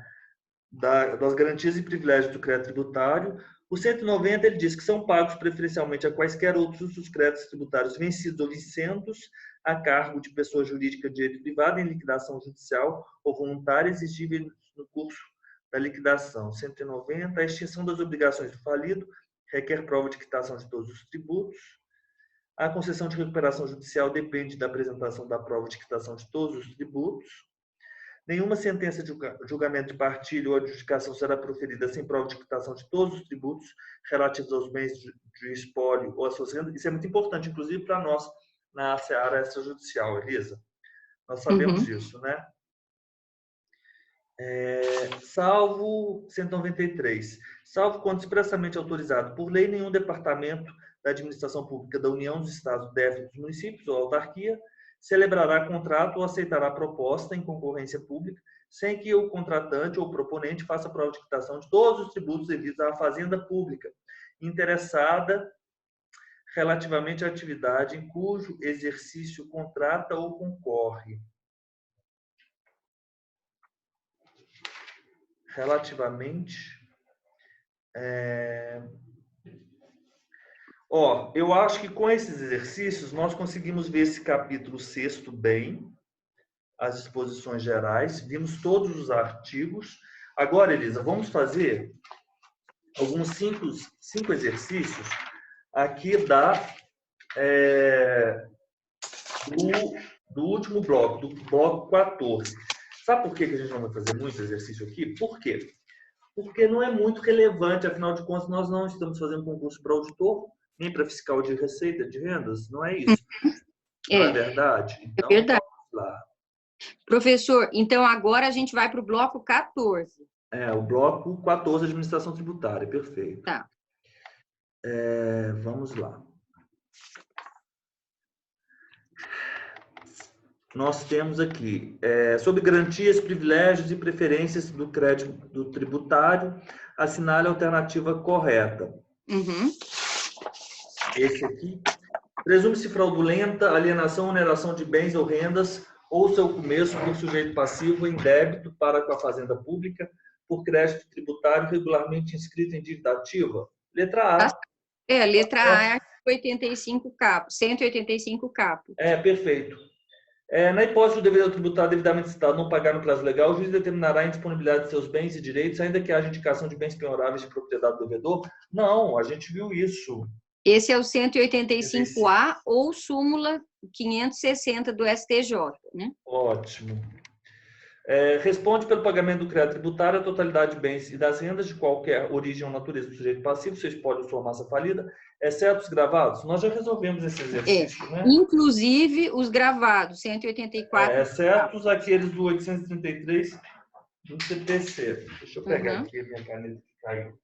garantias e privilégios do crédito tributário. O 190, ele diz que são pagos preferencialmente a quaisquer outros dos créditos tributários vencidos ou vincendos a cargo de pessoa jurídica de direito privado em liquidação judicial ou voluntária exigível no curso da liquidação. 190, a extinção das obrigações do falido requer prova de quitação de todos os tributos. A concessão de recuperação judicial depende da apresentação da prova de quitação de todos os tributos. Nenhuma sentença de julgamento de partilha ou adjudicação será proferida sem prova de quitação de todos os tributos relativos aos bens de espólio ou às suas rendas. Isso é muito importante, inclusive para nós, na seara extrajudicial, Elisa. Nós sabemos disso, né? Salvo 193. Salvo quando expressamente autorizado por lei, nenhum departamento da administração pública da União, dos Estados, DF, dos municípios ou autarquia celebrará contrato ou aceitará proposta em concorrência pública sem que o contratante ou proponente faça prova de quitação de todos os tributos devidos à fazenda pública interessada relativamente à atividade em cujo exercício contrata ou concorre. Relativamente... eu acho que com esses exercícios nós conseguimos ver esse capítulo 6º bem, as disposições gerais, vimos todos os artigos. Agora, Elisa, vamos fazer alguns cinco exercícios aqui do último bloco, do bloco 14. Sabe por que a gente não vai fazer muito exercício aqui? Por quê? Porque não é muito relevante, afinal de contas, nós não estamos fazendo concurso para auditor, nem para fiscal de receita de rendas, não é isso? Não é verdade? Então, é verdade. Vamos lá. Professor, então agora a gente vai para o bloco 14. O bloco 14, administração tributária, perfeito. Tá. Vamos lá. Nós temos aqui, sobre garantias, privilégios e preferências do crédito do tributário, assinale a alternativa correta. Esse aqui. Presume-se fraudulenta alienação ou oneração de bens ou rendas ou seu começo por sujeito passivo em débito para com a fazenda pública por crédito tributário regularmente inscrito em dívida ativa? Letra A. Letra A, 85 capos, 185 capos. Perfeito. Na hipótese do devedor tributário devidamente citado não pagar no prazo legal, o juiz determinará a indisponibilidade de seus bens e direitos, ainda que haja indicação de bens penhoráveis de propriedade do devedor? Não, a gente viu isso. Esse é o 185A ou súmula 560 do STJ, né? Ótimo. Responde pelo pagamento do crédito tributário a totalidade de bens e das rendas de qualquer origem ou natureza do sujeito passivo, seja espólio ou sua massa falida, exceto os gravados. Nós já resolvemos esse exercício, né? Inclusive os gravados, 184. Exceto aqueles do 833 do CPC. Deixa eu pegar aqui a minha caneta que caiu.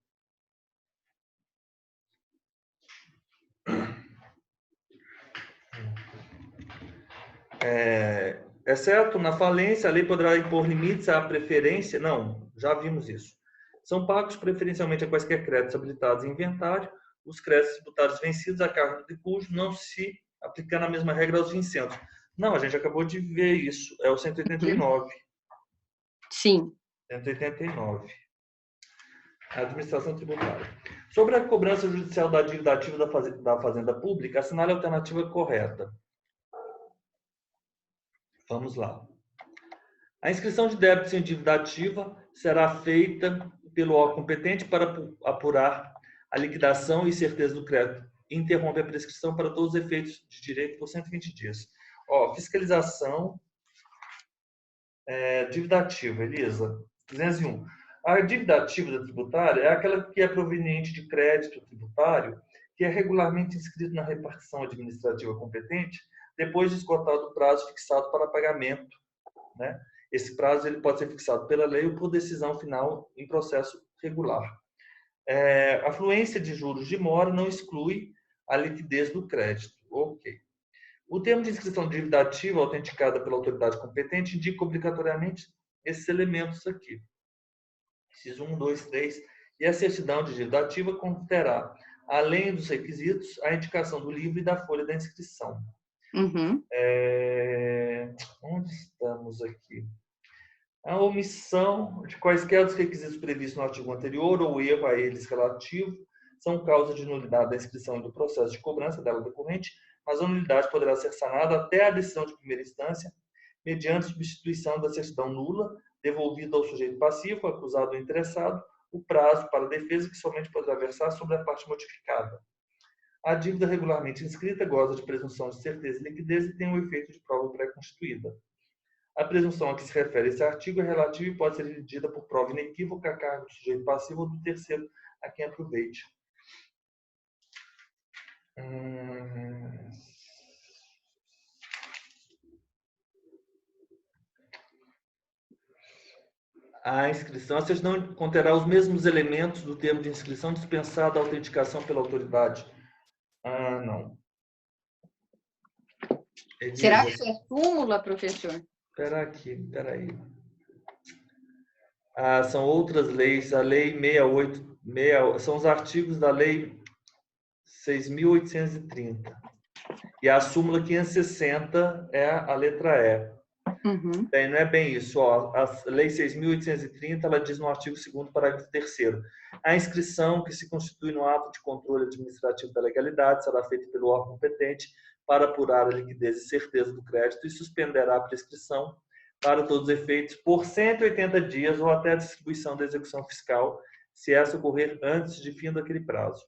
Exceto na falência, a lei poderá impor limites à preferência. Não, já vimos isso. São pagos preferencialmente a quaisquer créditos habilitados em inventário, os créditos tributários vencidos a cargo de cujo não se aplicando a mesma regra aos vincendos. Não, a gente acabou de ver isso. É o 189. Sim. 189. Administração tributária. Sobre a cobrança judicial da dívida ativa da Fazenda Pública, assinale a alternativa correta. Vamos lá. A inscrição de débitos em dívida ativa será feita pelo órgão competente para apurar a liquidação e certeza do crédito e interrompe a prescrição para todos os efeitos de direito por 120 dias. Fiscalização, dívida ativa, Elisa. 201. A dívida ativa da tributária é aquela que é proveniente de crédito tributário que é regularmente inscrito na repartição administrativa competente depois de esgotado o prazo fixado para pagamento, né? Esse prazo ele pode ser fixado pela lei ou por decisão final em processo regular. A fluência de juros de mora não exclui a liquidez do crédito. Ok. O termo de inscrição de dívida ativa autenticada pela autoridade competente indica obrigatoriamente esses elementos aqui. Inciso 1, 2, 3. E a certidão de dívida ativa conterá, além dos requisitos, a indicação do livro e da folha da inscrição. Onde estamos aqui? A omissão de quaisquer dos requisitos previstos no artigo anterior ou erro a eles relativo são causa de nulidade da inscrição e do processo de cobrança dela decorrente, mas a nulidade poderá ser sanada até a decisão de primeira instância, mediante substituição da certidão nula, devolvida ao sujeito passivo, acusado ou interessado, o prazo para a defesa que somente poderá versar sobre a parte modificada. A dívida regularmente inscrita goza de presunção de certeza e liquidez e tem o efeito de prova pré-constituída. A presunção a que se refere esse artigo é relativa e pode ser elegida por prova inequívoca a cargo do sujeito passivo ou do terceiro a quem aproveite. A inscrição, a certidão conterá os mesmos elementos do termo de inscrição dispensada a autenticação pela autoridade. Não. Será que é súmula, professor? Espera aí. São outras leis, a lei 68, são os artigos da lei 6.830. E a súmula 560 é a letra E. Bem, não é bem isso. A lei 6.830, ela diz no artigo 2º, parágrafo 3º. A inscrição que se constitui no ato de controle administrativo da legalidade será feita pelo órgão competente para apurar a liquidez e certeza do crédito e suspenderá a prescrição para todos os efeitos por 180 dias ou até a distribuição da execução fiscal, se essa ocorrer antes de fim daquele prazo.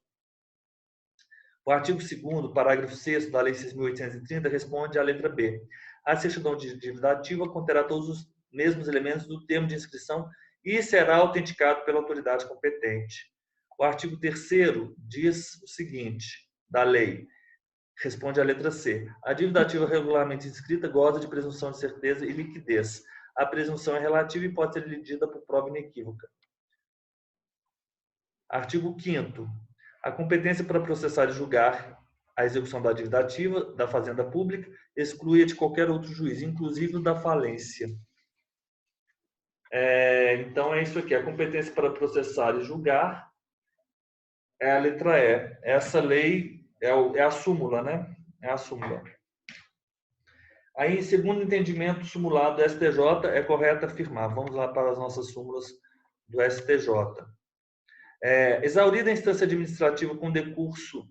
O artigo 2º, parágrafo 6º da lei 6.830 responde à letra B. A certidão de dívida ativa conterá todos os mesmos elementos do termo de inscrição e será autenticado pela autoridade competente. O artigo 3º diz o seguinte, da lei, responde à letra C. A dívida ativa regularmente inscrita goza de presunção de certeza e liquidez. A presunção é relativa e pode ser elegida por prova inequívoca. Artigo 5º. A competência para processar e julgar a execução da dívida ativa da Fazenda Pública exclui a de qualquer outro juiz, inclusive o da falência. Então, é isso aqui. A competência para processar e julgar é a letra E. Essa lei é a súmula, né? É a súmula. Aí, segundo o entendimento sumulado do STJ, é correto afirmar. Vamos lá para as nossas súmulas do STJ. Exaurida a instância administrativa com decurso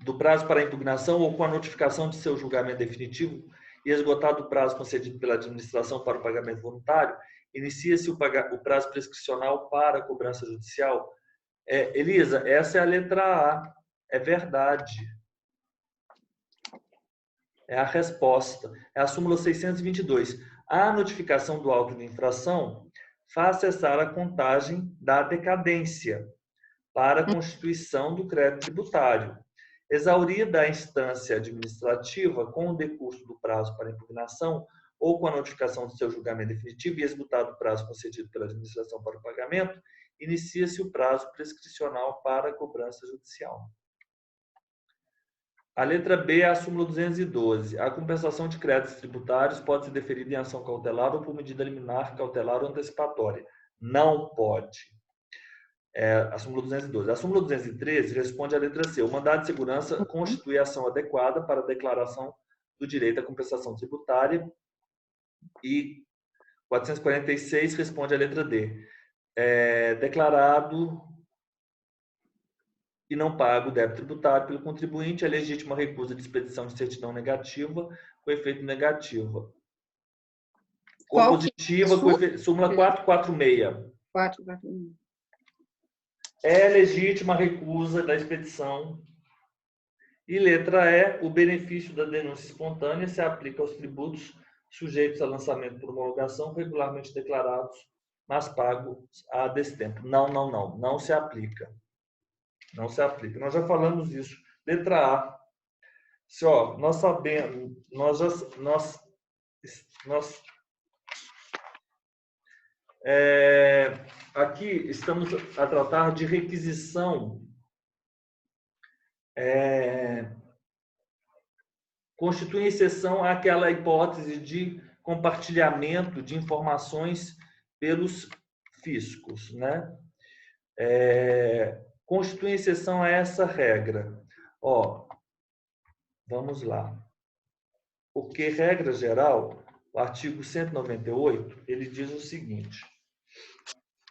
do prazo para impugnação ou com a notificação de seu julgamento definitivo e esgotado o prazo concedido pela administração para o pagamento voluntário, inicia-se o prazo prescricional para a cobrança judicial. Elisa, essa é a letra A. É verdade. É a resposta. É a súmula 622. A notificação do auto de infração faz cessar a contagem da decadência para a constituição do crédito tributário. Exaurida a instância administrativa com o decurso do prazo para impugnação ou com a notificação do seu julgamento definitivo e esgotado o prazo concedido pela administração para o pagamento, inicia-se o prazo prescricional para a cobrança judicial. A letra B é a súmula 212. A compensação de créditos tributários pode ser deferida em ação cautelar ou por medida liminar, cautelar ou antecipatória. Não pode. É a súmula 212. A súmula 213 responde à letra C. O mandado de segurança constitui ação adequada para a declaração do direito à compensação tributária. E 446 responde à letra D. Declarado e não pago o débito tributário pelo contribuinte, é legítima recusa de expedição de certidão negativa com efeito negativo. Ou positiva com efeito... Súmula 446. 446. É legítima recusa da expedição. E letra E, o benefício da denúncia espontânea se aplica aos tributos sujeitos a lançamento por homologação regularmente declarados, mas pagos a destempo. Não se aplica. Não se aplica. Nós já falamos isso. Letra A. Se, ó, nós sabemos, aqui estamos a tratar de requisição constitui exceção àquela hipótese de compartilhamento de informações pelos fiscos, né? Constitui exceção a essa regra. Ó, vamos lá. Porque, regra geral, o artigo 198, ele diz o seguinte.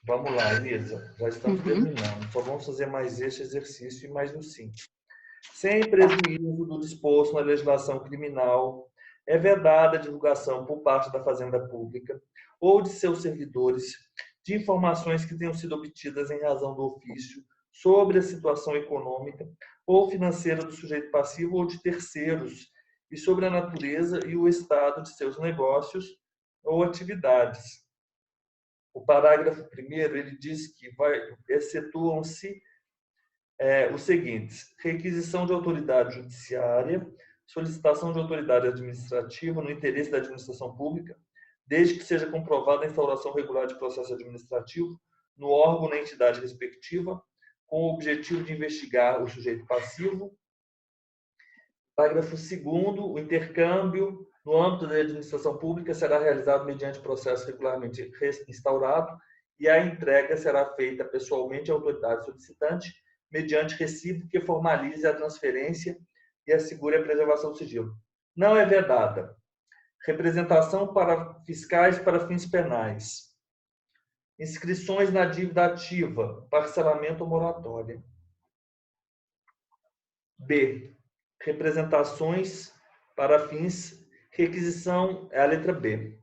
Vamos lá, Elisa, já estamos terminando. Só vamos fazer mais este exercício e mais um 5. Sem prejuízo do disposto na legislação criminal, é vedada a divulgação por parte da Fazenda Pública ou de seus servidores de informações que tenham sido obtidas em razão do ofício sobre a situação econômica ou financeira do sujeito passivo ou de terceiros e sobre a natureza e o estado de seus negócios ou atividades. O parágrafo 1º, ele diz que excetuam-se os seguintes: requisição de autoridade judiciária, solicitação de autoridade administrativa no interesse da administração pública, desde que seja comprovada a instauração regular de processo administrativo no órgão ou na entidade respectiva, com o objetivo de investigar o sujeito passivo. Parágrafo 2º, o intercâmbio no âmbito da administração pública será realizado mediante processo regularmente instaurado e a entrega será feita pessoalmente à autoridade solicitante, mediante recibo que formalize a transferência e assegure a preservação do sigilo. Não é vedada representação para fiscais para fins penais, inscrições na dívida ativa, parcelamento ou moratória. B. Representações para fins, requisição, é a letra B.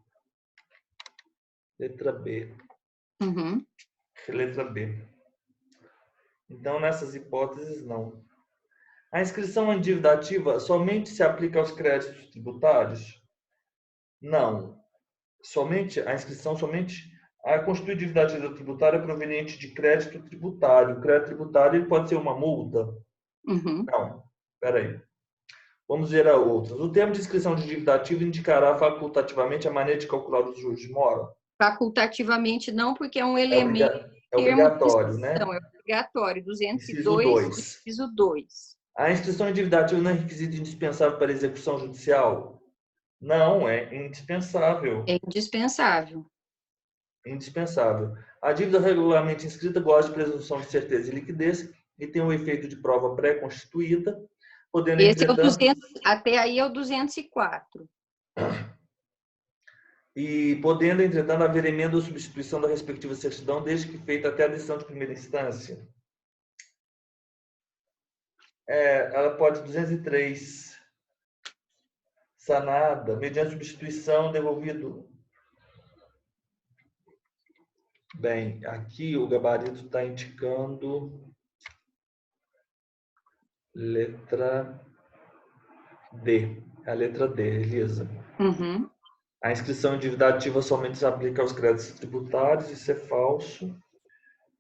Letra B. Letra B. Então, nessas hipóteses, não. A inscrição em dívida ativa somente se aplica aos créditos tributários? Não. A inscrição somente constitui dívida ativa tributária proveniente de crédito tributário. O crédito tributário pode ser uma multa? Não. Espera aí. Vamos ver a outras. O termo de inscrição de dívida ativa indicará facultativamente a maneira de calcular os juros de mora? Facultativamente não, porque é um elemento. É obrigatório, né? Não, é obrigatório. 202, inciso 2. A inscrição em dívida ativa não é requisito indispensável para a execução judicial? Não, é indispensável. É indispensável. Indispensável. A dívida regularmente inscrita goza de presunção de certeza e liquidez e tem o efeito de prova pré-constituída, podendo, esse é o 200, até aí é o 204. E podendo, entretanto, haver emenda ou substituição da respectiva certidão, desde que feita até a decisão de primeira instância. Ela pode 203. Sanada, mediante substituição, devolvido. Bem, aqui o gabarito está indicando letra D. É a letra D, Elisa. Uhum. A inscrição em dívida ativa somente se aplica aos créditos tributários, isso é falso.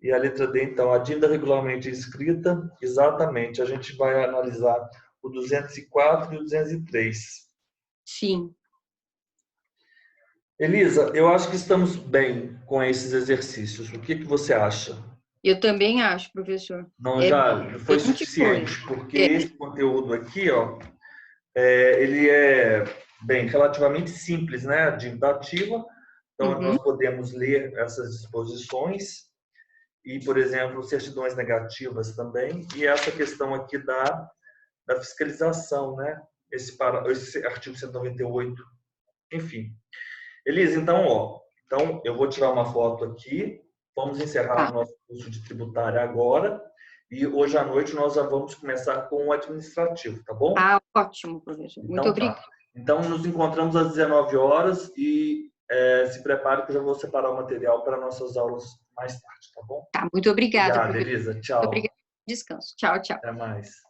E a letra D, então, a dívida regularmente inscrita, exatamente, a gente vai analisar o 204 e o 203. Sim. Elisa, eu acho que estamos bem com esses exercícios. O que você acha? Eu também acho, professor. Não, É já foi bastante coisa. suficiente, porque É. esse conteúdo aqui, ó, ele é, bem, relativamente simples, né? A dívida ativa. Então, Uhum. nós podemos ler essas disposições e, por exemplo, certidões negativas também. E essa questão aqui da fiscalização, né? Esse artigo 198, enfim. Elisa, então, ó, então eu vou tirar uma foto aqui. Vamos encerrar Tá. o nosso curso de tributária agora. E hoje à noite nós já vamos começar com o administrativo, tá bom? Ah, ótimo, professor. Muito Então obrigada. tá. Então nos encontramos às 19 horas e se prepare que eu já vou separar o material para nossas aulas mais tarde, tá bom? Tá, muito obrigada, Obrigado, professor. Elisa. Muito Tchau. obrigada. Descanso. Tchau, tchau. Até mais.